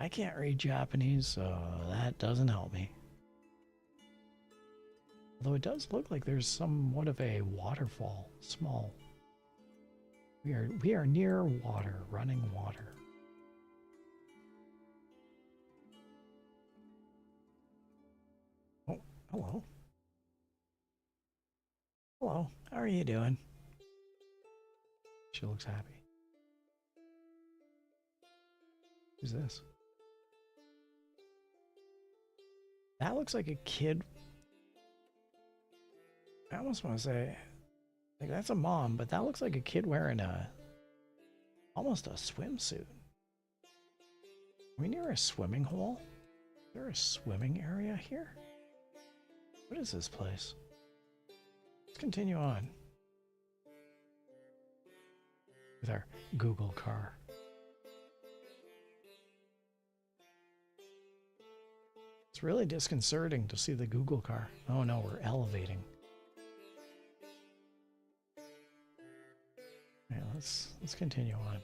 I can't read Japanese, so that doesn't help me. Although it does look like there's somewhat of a waterfall. Small. We are near water, running water. Oh, hello. Hello, how are you doing? She looks happy. Who's this? That looks like a kid. I almost want to say, like, that's a mom, but that looks like a kid wearing almost a swimsuit. Are we near a swimming hole? there a swimming area here? What is this place? Let's continue on with our Google car. It's really disconcerting to see the Google car. Oh no, we're elevating. Yeah, let's continue on.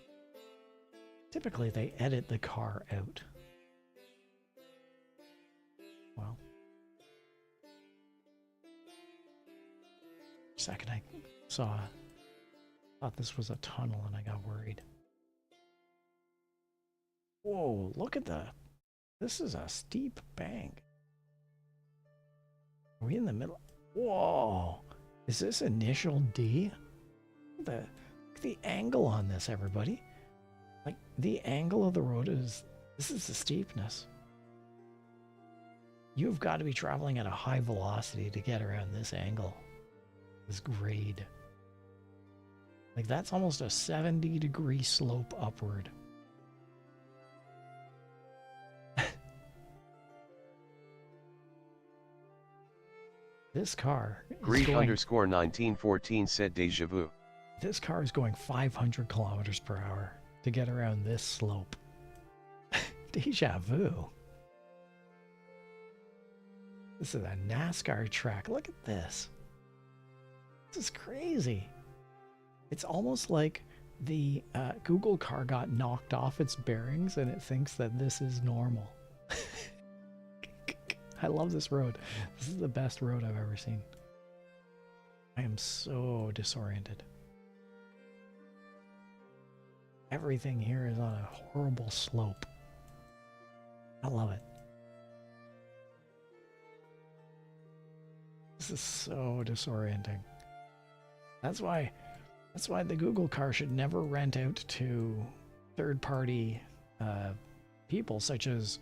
Typically they edit the car out. Well, for a second I thought this was a tunnel and I got worried. Whoa, look at this is a steep bank. Are we in the middle? Whoa, is this initial D? Look at the angle on this, everybody. Like the angle of the road this is the steepness. You've got to be traveling at a high velocity to get around this angle, this grade. Like that's almost a 70-degree slope upward. This car Grief underscore 1914 said deja vu. This car is going 500 kilometers per hour to get around this slope. Deja vu. This is a NASCAR track. Look at this. This is crazy. It's almost like the Google car got knocked off its bearings and it thinks that this is normal. I love this road. This is the best road I've ever seen. I am so disoriented. Everything here is on a horrible slope. I love it. This is so disorienting. That's why the Google car should never rent out to third-party people such as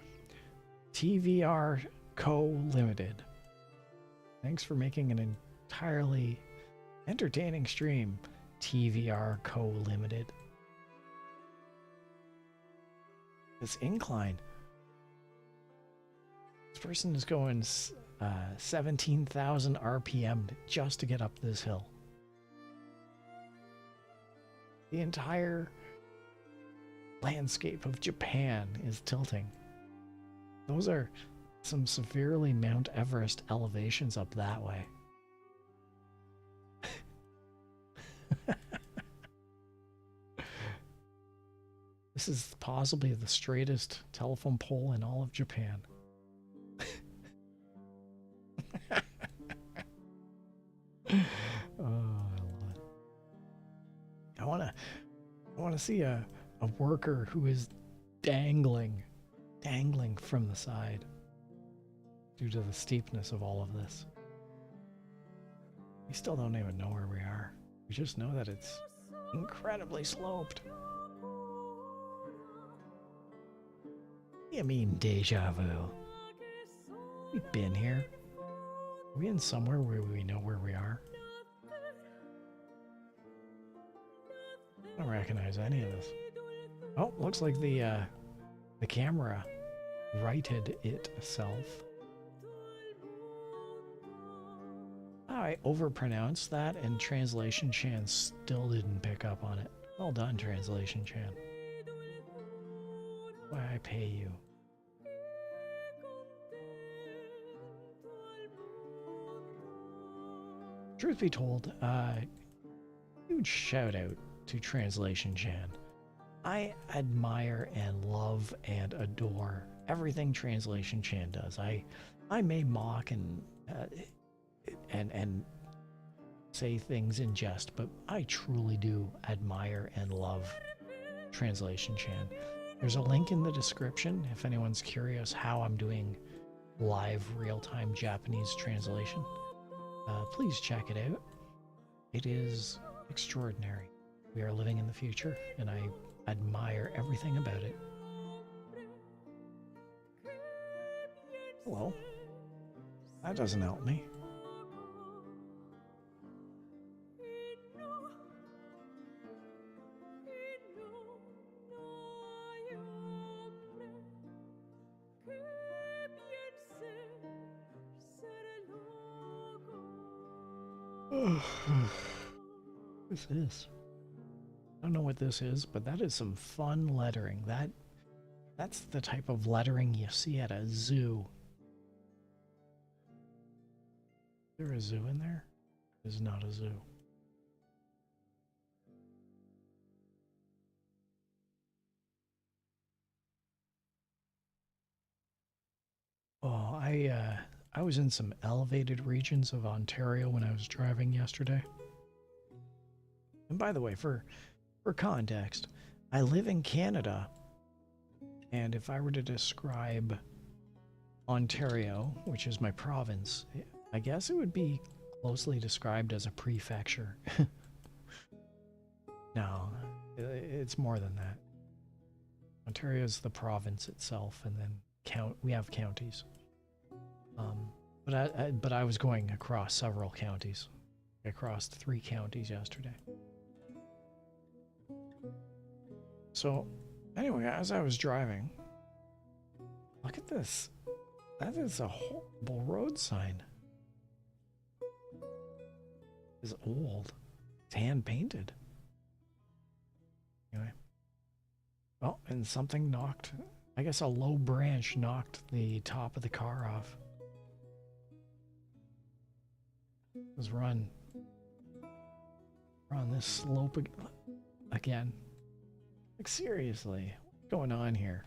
TVR Co. Limited. Thanks for making an entirely entertaining stream, TVR Co. Limited. This incline. This person is going 17,000 RPM just to get up this hill. The entire landscape of Japan is tilting. Those are some severely Mount Everest elevations up that way. This is possibly the straightest telephone pole in all of Japan. Oh, I love it. I want to see a worker who is dangling from the side due to the steepness of all of this. We still don't even know where we are. We just know that it's incredibly sloped. What do you mean deja vu? We've been here. Are we in somewhere where we know where we are? I don't recognize any of this. Oh, looks like the camera righted itself. I overpronounced that and Translation Chan still didn't pick up on it. Well done, Translation Chan. Why I pay you. Truth be told, huge shout out to Translation Chan. I admire and love and adore everything Translation Chan does. I may mock and say things in jest, but I truly do admire and love Translation Chan. There's a link in the description if anyone's curious how I'm doing live real-time Japanese translation. Please check it out. It is extraordinary. We are living in the future, and I admire everything about it. Hello. That doesn't help me. What's this? I don't know what this is, but that is some fun lettering. That's the type of lettering you see at a zoo. Is there a zoo in there? There's not a zoo. Oh, I was in some elevated regions of Ontario when I was driving yesterday. And by the way, for context, I live in Canada, and if I were to describe Ontario, which is my province, I guess it would be closely described as a prefecture. No, it's more than that. Ontario is the province itself, and then we have counties. But I was going across several counties. I crossed 3 counties yesterday. So, anyway, as I was driving, look at this. That is a horrible road sign. It's old. It's hand painted. Anyway. Well, and something knocked, I guess a low branch knocked the top of the car off. Let's run. We're on this slope again. Like, seriously, what's going on here?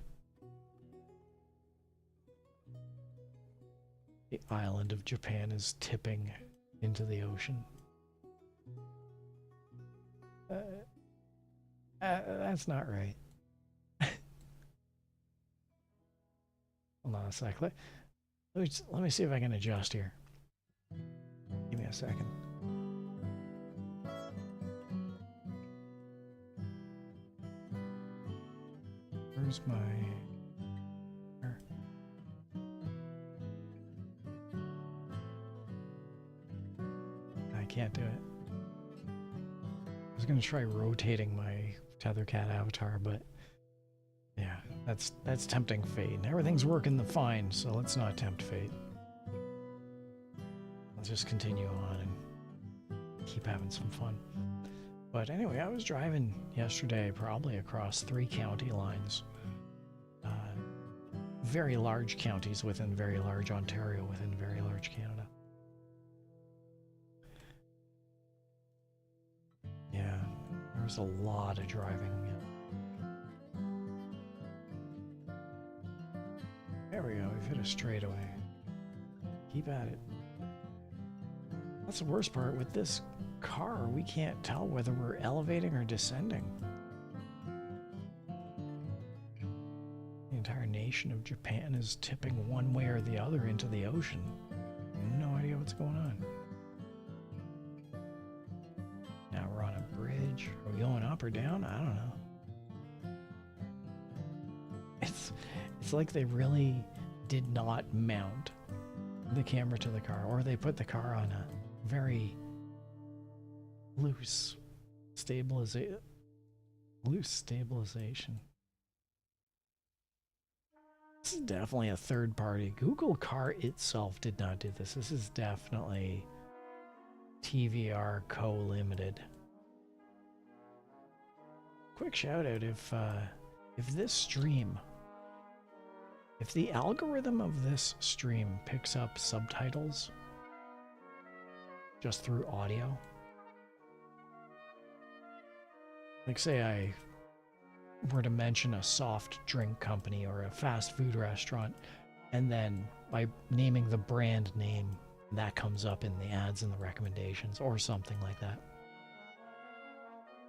The island of Japan is tipping into the ocean. That's not right. Hold on a sec. Let me see if I can adjust here. Give me a second. Where's my... I can't do it. I was gonna try rotating my Tethercat avatar, but yeah, that's tempting fate. Everything's working fine, so let's not tempt fate. Let's just continue on and keep having some fun. But anyway, I was driving yesterday probably across 3 county lines. Very large counties within very large Ontario within very large Canada. Yeah, there was a lot of driving. There we go, we've hit a straightaway. Keep at it. That's the worst part. With this car, we can't tell whether we're elevating or descending. The entire nation of Japan is tipping one way or the other into the ocean. No idea what's going on. Now we're on a bridge. Are we going up or down? I don't know. It's like they really did not mount the camera to the car, or they put the car on a very loose stabilization. This is definitely a third party. Google Car itself did not do this. This is definitely TVR Co. Limited. Quick shout out if this stream, if the algorithm of this stream picks up subtitles just through audio, like say I were to mention a soft drink company or a fast food restaurant, and then by naming the brand name, that comes up in the ads and the recommendations or something like that.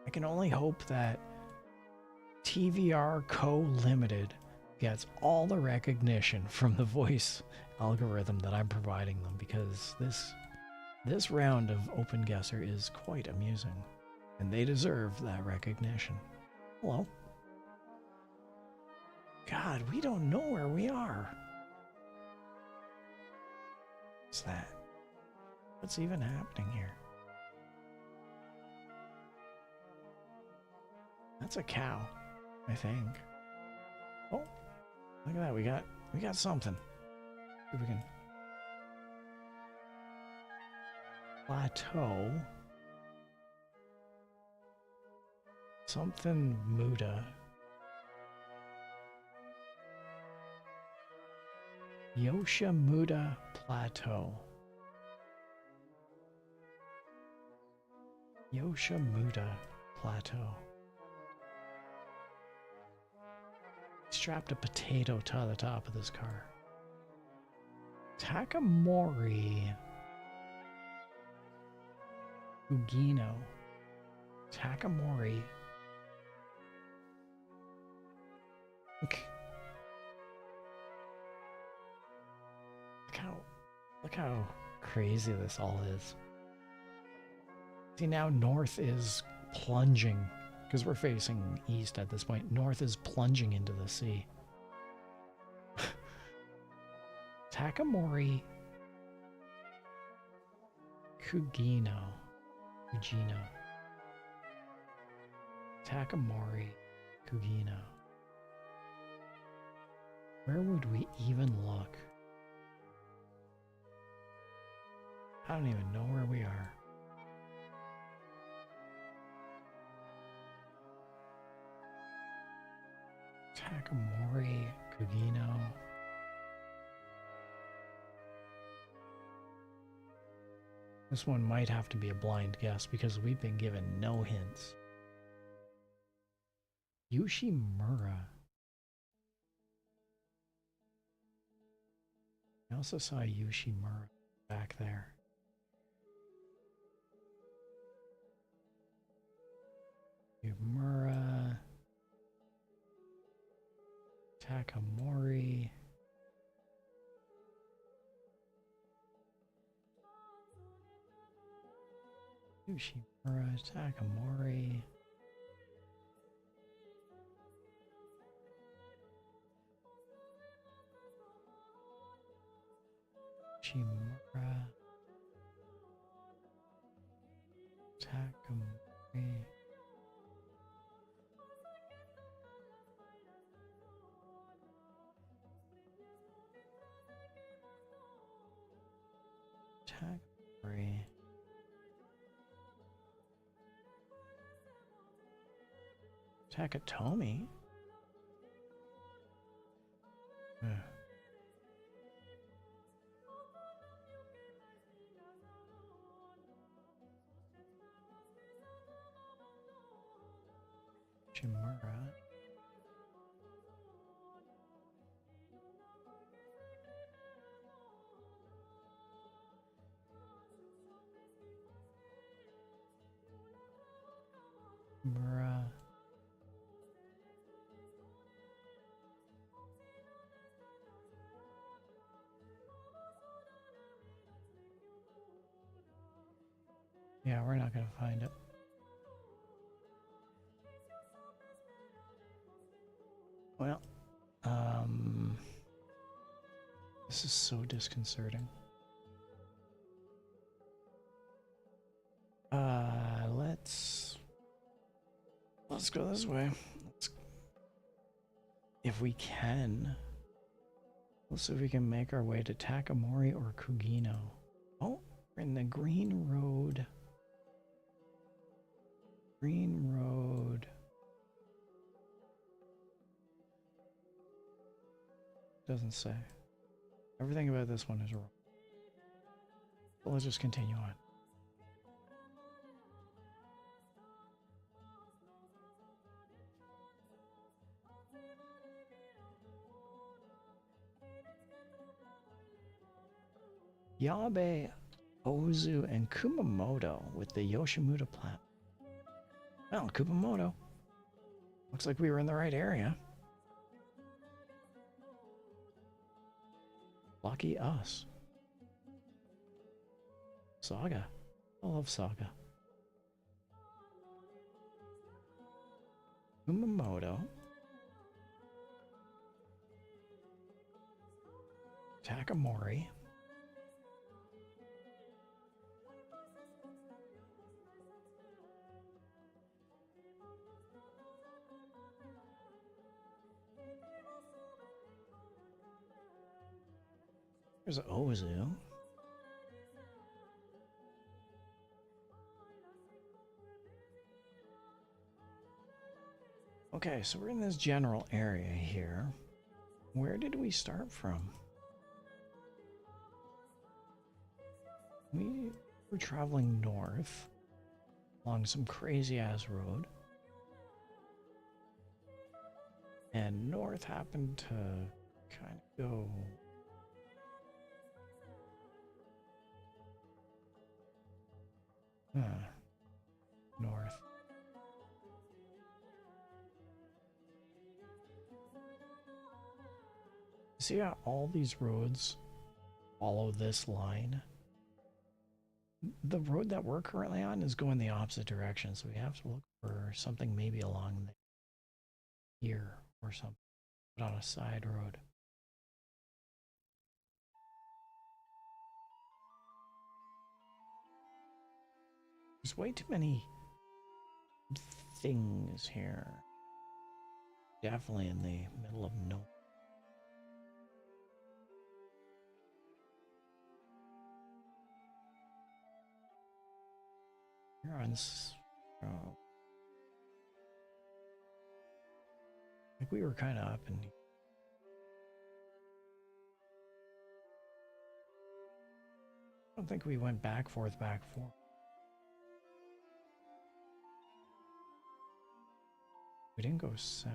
I can only hope that TVR Co. Limited gets all the recognition from the voice algorithm that I'm providing them, because this round of OpenGuessr is quite amusing, and they deserve that recognition. Hello. God, we don't know where we are. What's that? What's even happening here? That's a cow, I think. Oh, look at that. We got something. See if we can. Plateau. Something Muda. Yoshimuda Plateau. Yoshimuda Plateau. Strapped a potato to the top of this car. Takamori. Ugino. Takamori. Look how crazy this all is. See, now north is plunging, because we're facing east at this point. North is plunging into the sea. Takamori Kugino. Takamori Kugino. Where would we even look? I don't even know where we are. Takamori Kugino. This one might have to be a blind guess because we've been given no hints. Yoshimura. I also saw Yoshimura back there. Yoshimura. Takamori. Yoshimura, Takamori. Yoshimura. Takamori. Takamori. Takatomi? Shimura. Mura. Yeah, we're not gonna find it. Well, this is so disconcerting. Let's go this way. If we can, let's see if we can make our way to Takamori or Kugino. Oh, we're in the Green Road. Green Road. Doesn't say. Everything about this one is wrong. But let's just continue on. Yabe, Ozu, and Kumamoto with the Yoshimuda plat. Well, Kumamoto. Looks like we were in the right area. Lucky us. Saga. I love Saga. Kumamoto. Takamori. There's Ozu. Okay, so we're in this general area here. Where did we start from? We were traveling north along some crazy ass road. And north happened to kind of go north. See how all these roads follow this line? The road that we're currently on is going the opposite direction, so we have to look for something maybe along here or something, but on a side road. There's way too many things here. Definitely in the middle of nowhere. You're on. Oh. Like we were kind of up in. I don't think we went back, forth, back, forth. We didn't go south.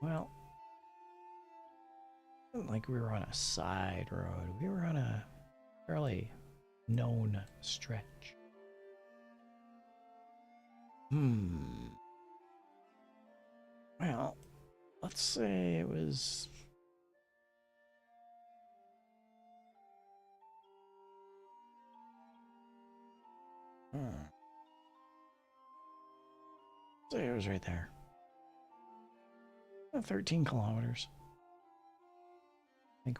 Well, it wasn't like we were on a side road. We were on a fairly known stretch. Well, let's say it was. So it was right there. 13 kilometers. I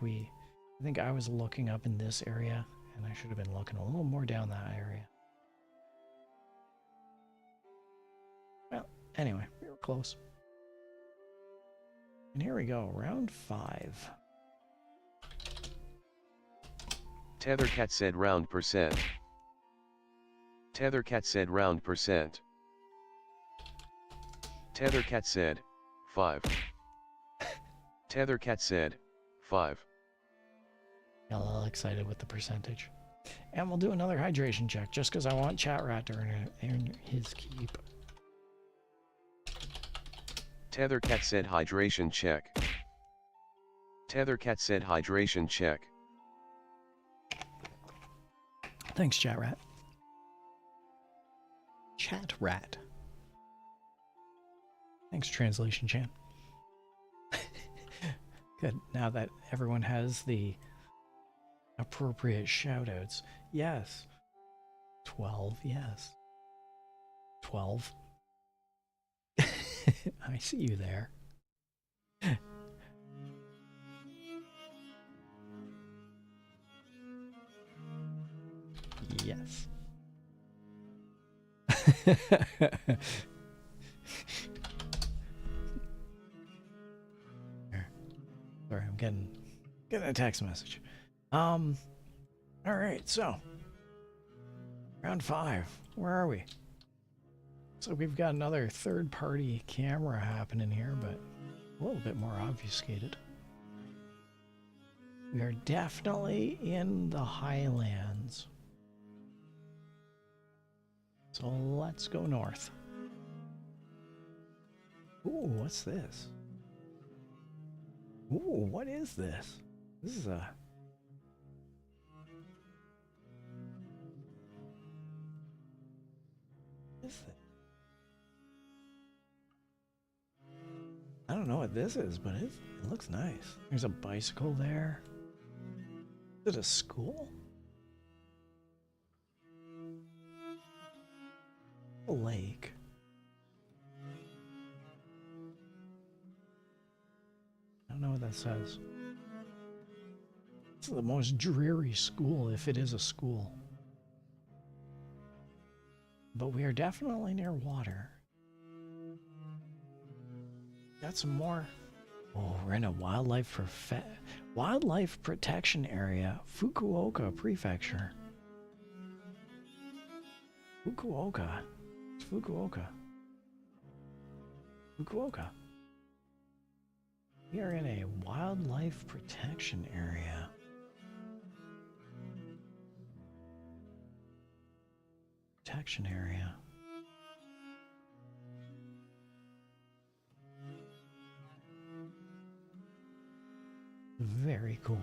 think I was looking up in this area, and I should have been looking a little more down that area. Well, anyway, we were close. And here we go, round 5. Tethercat said round percent. Tethercat said round percent. Tethercat said 5. Tethercat said 5. Got a little excited with the percentage. And we'll do another hydration check just because I want Chat Rat to earn his keep. Tethercat said hydration check. Tethercat said hydration check. Thanks, Chat Rat. Chat Rat. Thanks, Translation Chan. Good. Now that everyone has the appropriate shoutouts. Yes. 12, yes. 12. I see you there. Yes. Sorry, I'm getting a text message. All right, so round 5. Where are we? So we've got another third-party camera happening here, but a little bit more obfuscated. We are definitely in the highlands. So let's go north. Ooh, what's this? Ooh, what is this? This is a... What is this? I don't know what this is, but it looks nice. There's a bicycle there. Is it a school? A lake. I don't know what that says. It's the most dreary school, if it is a school. But we are definitely near water. Got some more. Oh, we're in a wildlife protection area, Fukuoka Prefecture. Fukuoka. It's Fukuoka. Fukuoka. We are in a wildlife protection area. Protection area. Very cool.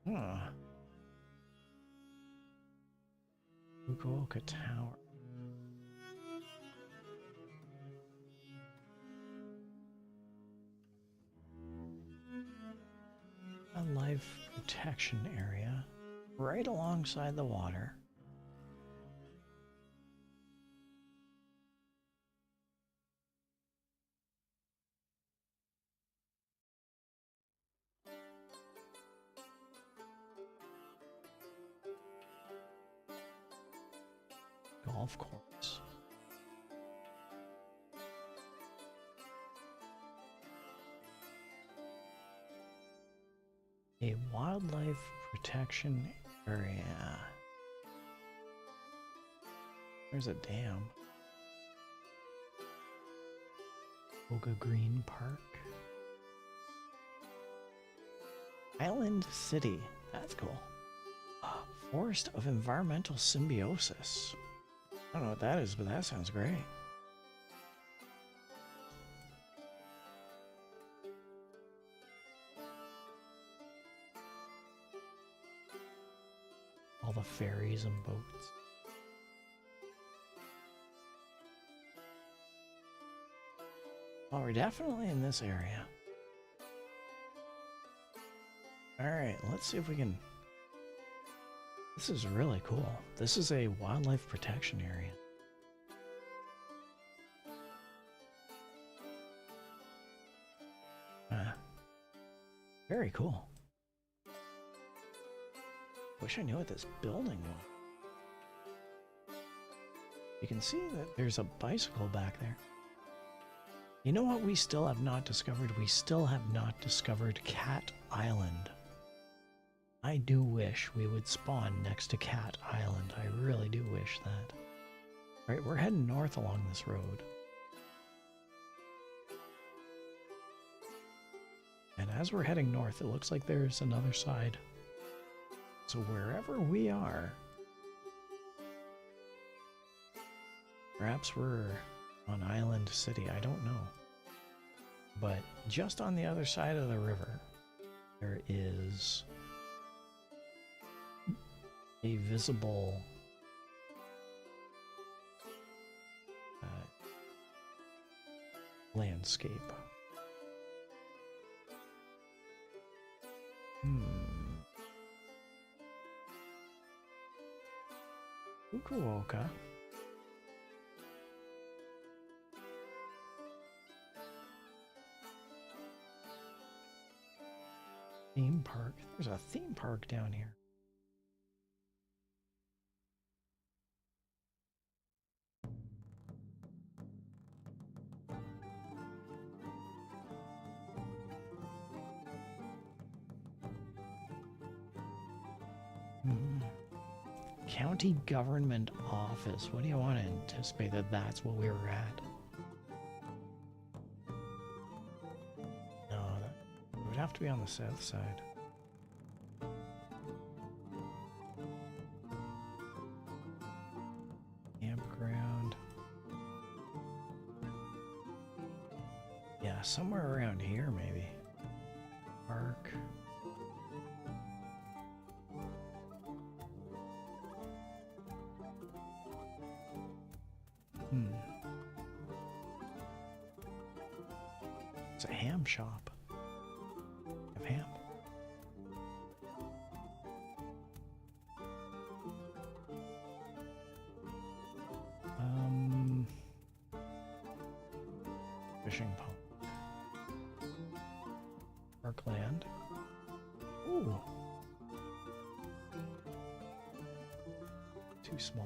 Huh. Fukuoka Tower. Wildlife protection area right alongside the water. Golf course. A wildlife protection area. There's a dam. Oga Green Park. Island City. That's cool. Forest of Environmental Symbiosis. I don't know what that is, but that sounds great. All the ferries and boats. Well, we're definitely in this area. Alright, let's see if we can... This is really cool. This is a wildlife protection area. Very cool. Wish I knew what this building was. You can see that there's a bicycle back there. You know what we still have not discovered? We still have not discovered Cat Island. I do wish we would spawn next to Cat Island. I really do wish that. Right, we're heading north along this road. And as we're heading north, it looks like there's another side. So wherever we are, perhaps we're on Island City, I don't know. But just on the other side of the river, there is a visible landscape. Fukuoka. Theme park. There's a theme park down here. County Government Office. What do you want to anticipate that that's what we were at? No, that would have to be on the south side. Campground. Yeah, somewhere around here maybe. Park. It's a ham shop. Have ham. Fishing pond. Parkland. Ooh. Too small.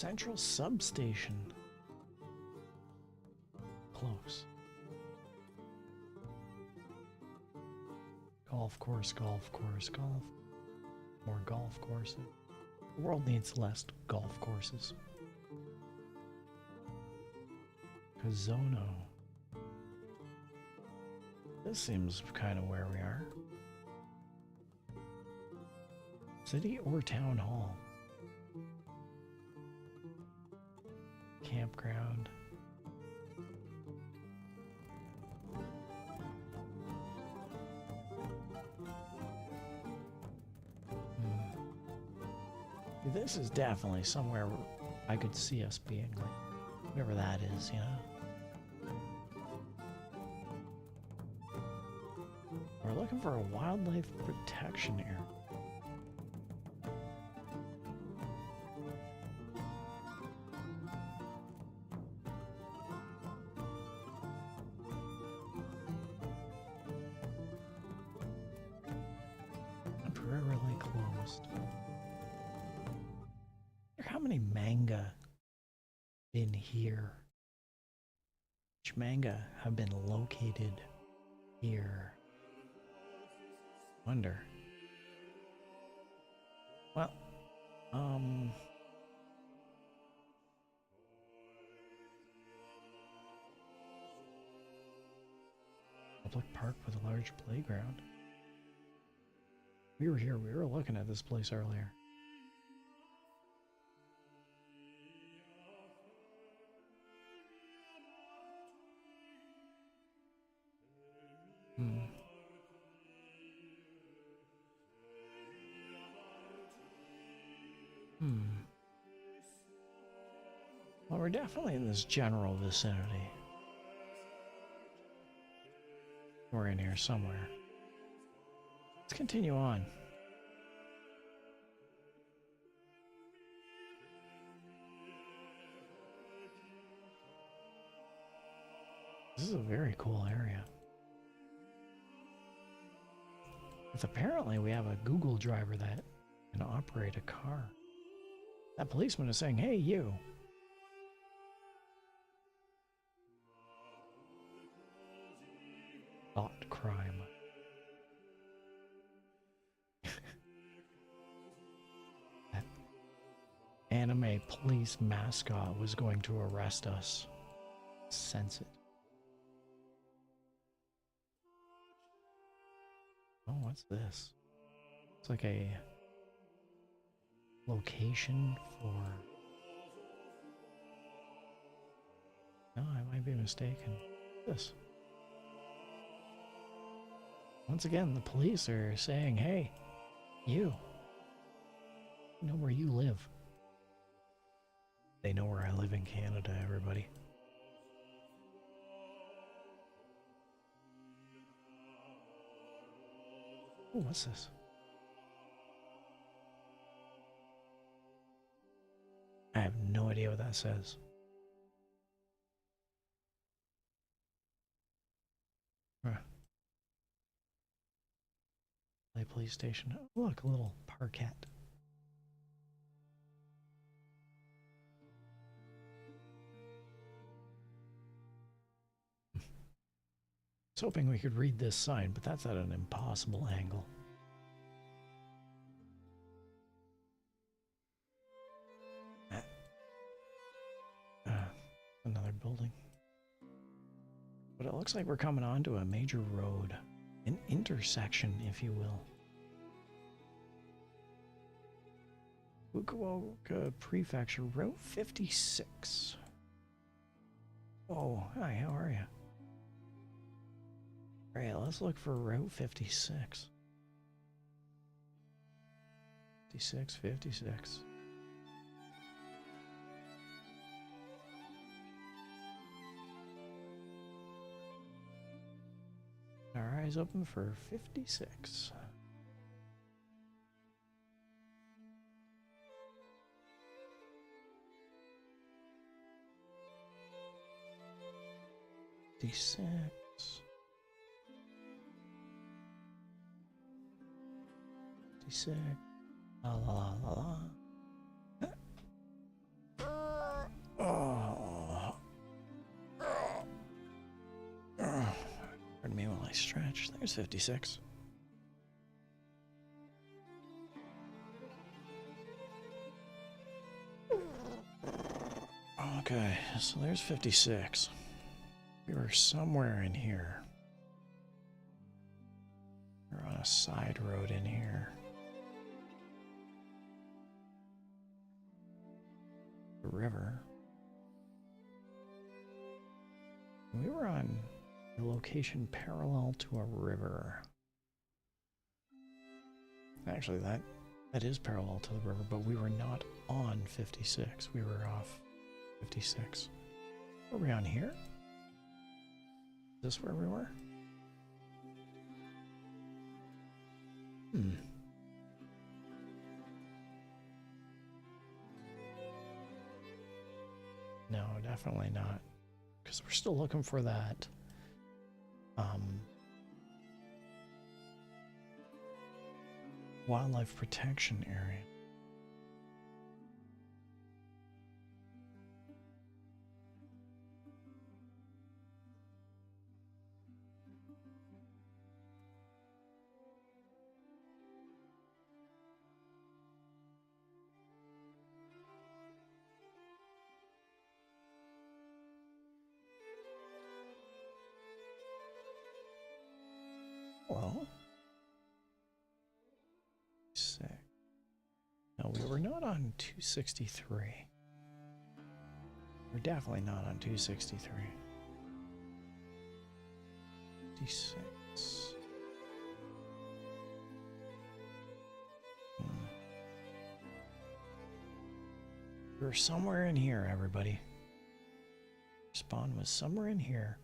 Central Substation. Close. Golf course, golf course, golf. More golf courses. The world needs less golf courses. Kazono. This seems kind of where we are. City or town hall? Campground. This is definitely somewhere I could see us being, like, whatever that is, you know? We're looking for a wildlife protection area. Temporarily closed. How many manga been here? Which manga have been located here? Wonder. Well, public park with a large playground. We were here, we were looking at this place earlier. Well, we're definitely in this general vicinity. We're in here somewhere. Let's continue on. This is a very cool area. But apparently we have a Google driver that can operate a car. That policeman is saying, "Hey, you." Thought crime. That anime police mascot was going to arrest us. Sense it. Oh, what's this? It's like a location for... No, I might be mistaken. This. Once again, the police are saying, "Hey, you know where you live." They know where I live in Canada, everybody. Oh, what's this? I have no idea what that says. Huh. Play police station. Oh, look, a little parquet. I was hoping we could read this sign, but that's at an impossible angle. Another building. But it looks like we're coming onto a major road. An intersection, if you will. Fukuoka Prefecture, Route 56. Oh, hi, how are you? Alright, let's look for Route 56. 56. Our eyes open for 56. La la la la la. Nice stretch. There's 56. Okay, so there's 56. We were somewhere in here. We're on a side road in here. The river. We were on a location parallel to a river. Actually, that is parallel to the river, but we were not on 56. We were off 56. Were we on here? Is this where we were? No, definitely not. Because we're still looking for that wildlife protection area. Well, sick. No, we were not on 263. We're definitely not on 263. 56. We were somewhere in here, everybody. Spawn was somewhere in here,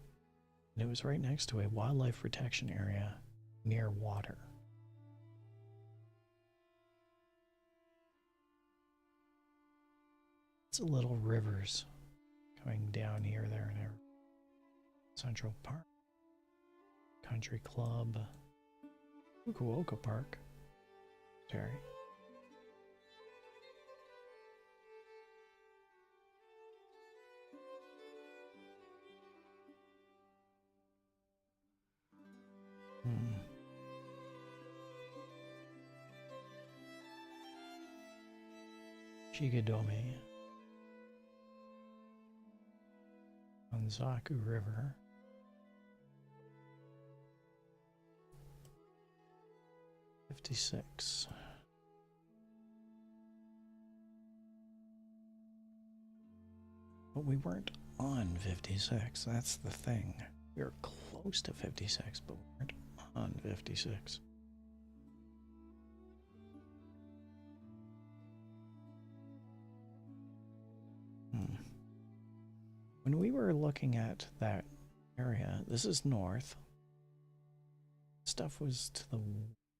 and it was right next to a wildlife protection area near water. It's a little rivers coming down here, there, and there. Central Park, Country Club, Fukuoka Park, Terry. Shigadome, Anzaku River, '56. But we weren't on 56. That's the thing. We were close to 56, but we weren't on 56. When we were looking at that area, this is north. Stuff was to the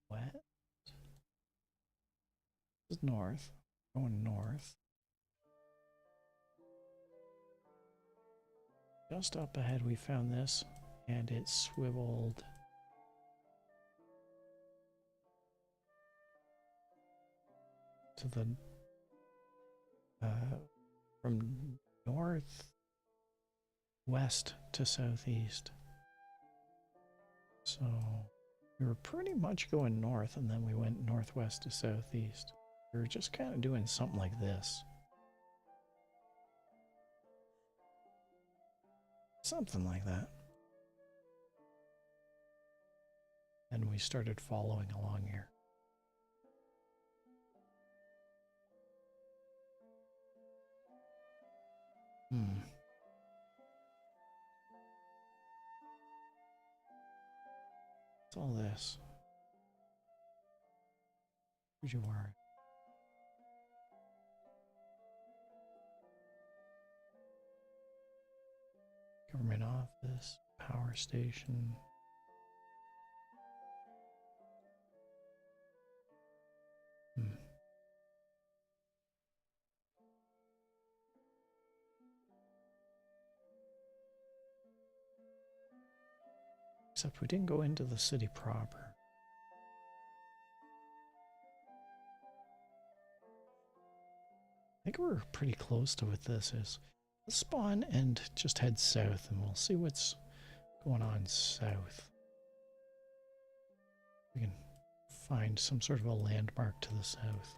west. This is north. Going north. Just up ahead we found this, and it swiveled to the from north west to southeast. So we were pretty much going north, and then we went northwest to southeast. We were just kind of doing something like this. Something like that. And we started following along here. What's all this? Who'd you are? Government office, power station. Except we didn't go into the city proper. I think we're pretty close to what this is. Let's spawn and just head south, and we'll see what's going on south. We can find some sort of a landmark to the south.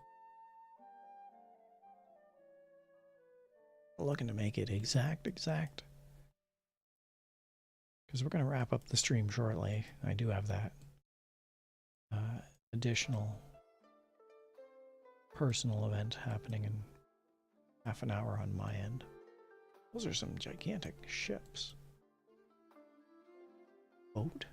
Looking to make it exact. Because we're going to wrap up the stream shortly. I do have that additional personal event happening in half an hour on my end. Those are some gigantic ships. Boat?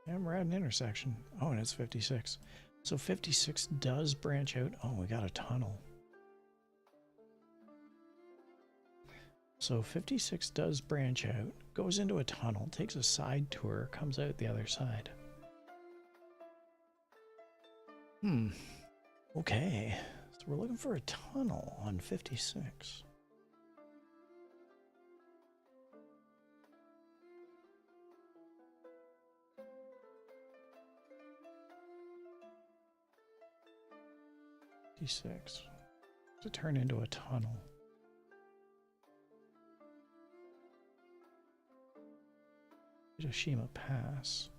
And we're at an intersection. Oh, and it's 56. So 56 does branch out. Oh, we got a tunnel. So 56 does branch out, goes into a tunnel, takes a side tour, comes out the other side. Okay. So we're looking for a tunnel on 56. To turn into a tunnel. Hiroshima Pass.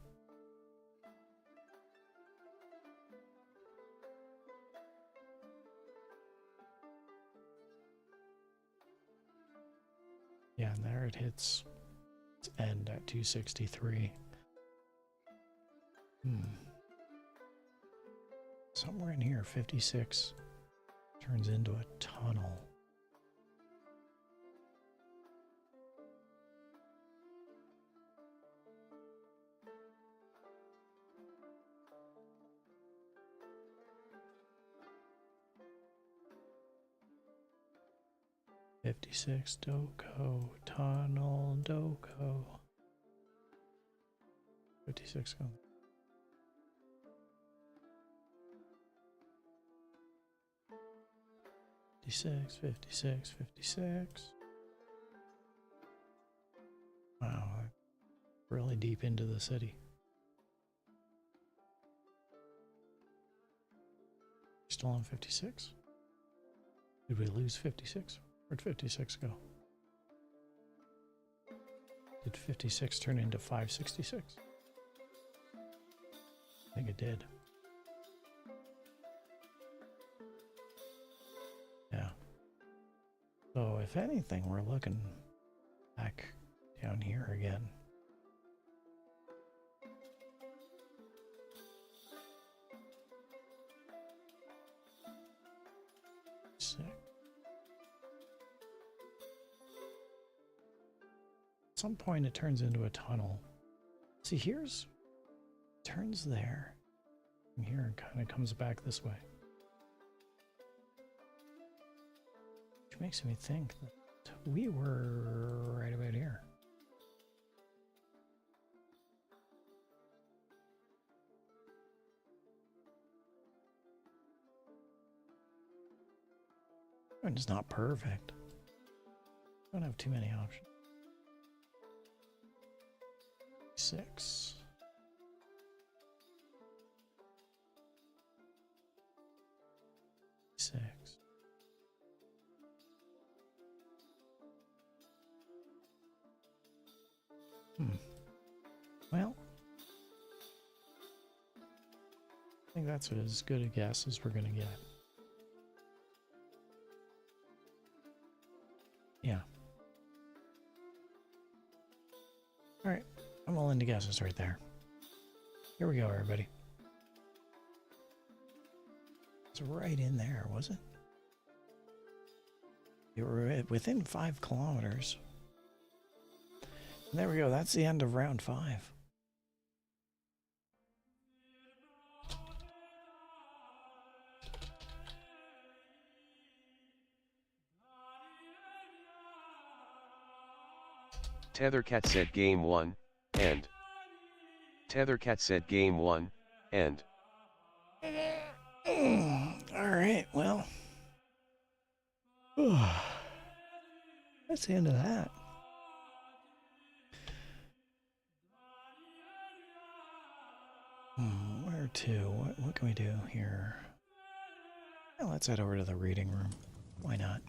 Yeah, and there it hits its end at 263. Somewhere in here, 56 turns into a tunnel. "56 Doko, tunnel Doko." 56 go. 56. Wow, really deep into the city. Still on 56? Did we lose 56? Where'd 56 go? Did 56 turn into 566? I think it did. Yeah. So if anything, we're looking back down here again. Sick. At some point it turns into a tunnel. See, turns there. And here it kind of comes back this way. Which makes me think that we were right about here. And it's not perfect. Don't have too many options. 6. Well, I think that's as good a guess as we're going to get. Yeah. All right. I'm willing to guess it's right there. Here we go, everybody. It's right in there, was it? You were within 5 kilometers. And there we go. That's the end of round 5. Tethercat said game 1, end. Tethercat said game 1, end. Alright, well. That's the end of that. Where to? What can we do here? Well, let's head over to the reading room. Why not?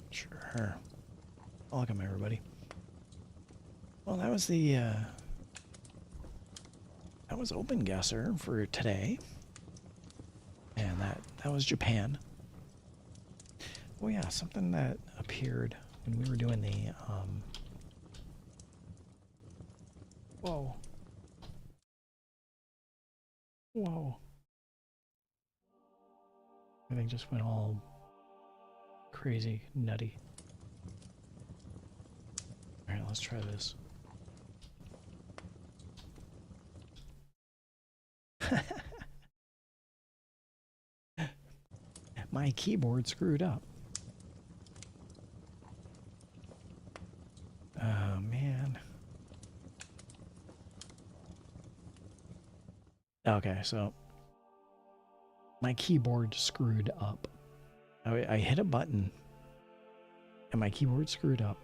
Sure. Welcome, everybody. Well, that was OpenGuessr for today. And that was Japan. Oh yeah, something that appeared when we were doing the whoa. Whoa. Everything just went all crazy, nutty. Alright, let's try this. My keyboard screwed up. Oh, man. Okay, so my keyboard screwed up. I hit a button and my keyboard screwed up.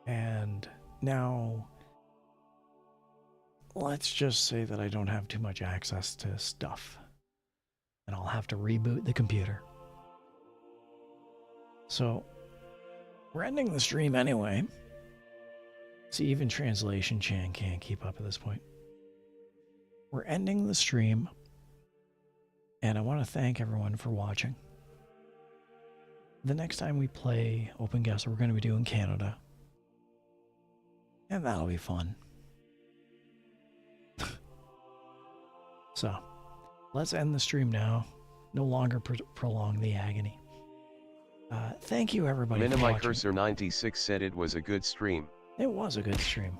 And now let's just say that I don't have too much access to stuff. And I'll have to reboot the computer. So we're ending the stream anyway. See, even Translation Chan can't keep up at this point. We're ending the stream, and I want to thank everyone for watching. The next time we play OpenGuessr, we're going to be doing Canada. And that'll be fun. So, let's end the stream now. No longer prolong the agony. Thank you, everybody, for watching. Minimicursor96 said it was a good stream. It was a good stream.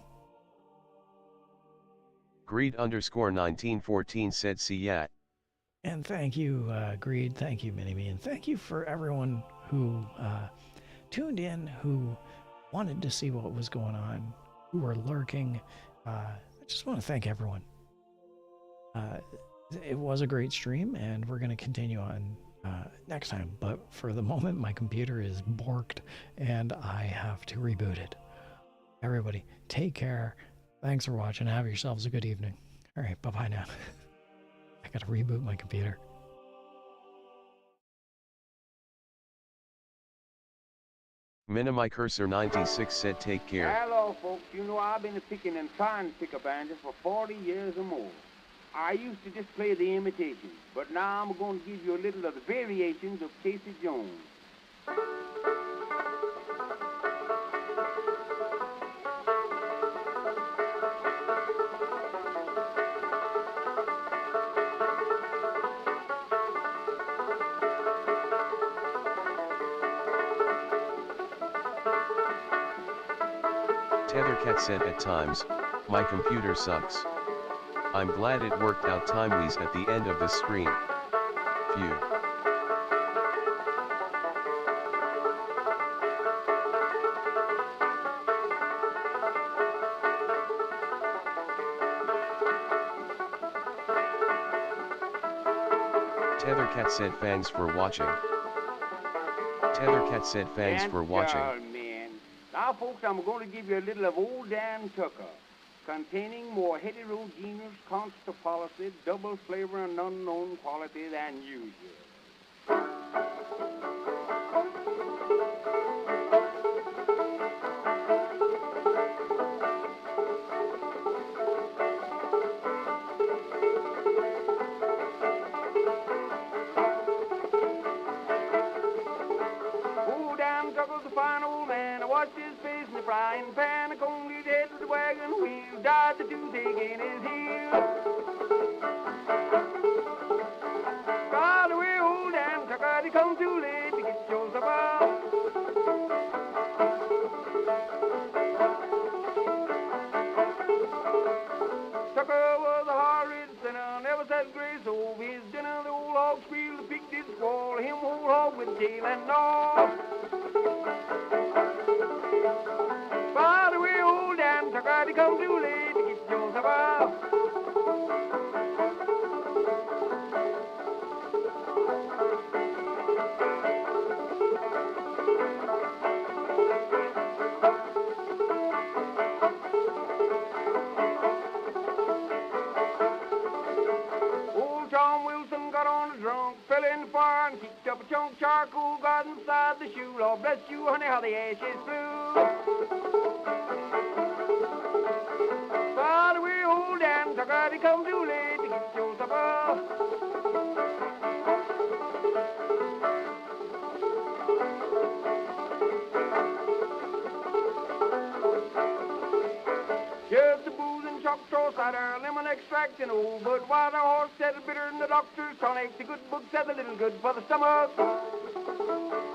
Greed_1914 said see ya. And thank you, Greed. Thank you, Minnie. And thank you for everyone who tuned in, who wanted to see what was going on, who were lurking. I just want to thank everyone. It was a great stream, and we're going to continue on next time. But for the moment, my computer is borked, and I have to reboot it. Everybody, take care. Thanks for watching. Have yourselves a good evening. All right, bye-bye now. I got to reboot my computer. Minimicursor96 said take care. Hello, folks. You know, I've been picking and trying to pick up banjos for 40 years or more. I used to just play the imitations, but now I'm going to give you a little of the variations of Casey Jones. Tethercat said at times, my computer sucks. I'm glad it worked out timely's at the end of this stream. Phew. Tethercat said thanks for watching. Tethercat said thanks for watching. Man. Now, folks, I'm going to give you a little of Old Dan Tucker, containing more heterogeneous constant policy, double flavor, and unknown quality than usual. Old Dan Tucker's a fine old man. I watched his face in the frying pan. I combed his head with the wagon wheel. Died the toothache in his heel. Got away, old Dan Tucker. He come too late to get your supper. Tucker was a hard-ridden sinner, never said grace over his dinner. The old hog squealed, the pig did squall, him old hog with tail and all. By the way, old Dan Tucker, he come too late to get your supper. Old Tom Wilson got on a drunk, fell in the fire and kicked up a chunk charcoal, got inside the shoe. Lord bless you, honey, how the ashes flew. Dan Tucker, he come too late to get your supper. Here's the booze and Choctaw cider, lemon extract and old Budweiser horse said bitter and the doctor's tonic. The good book said a little good for the stomach.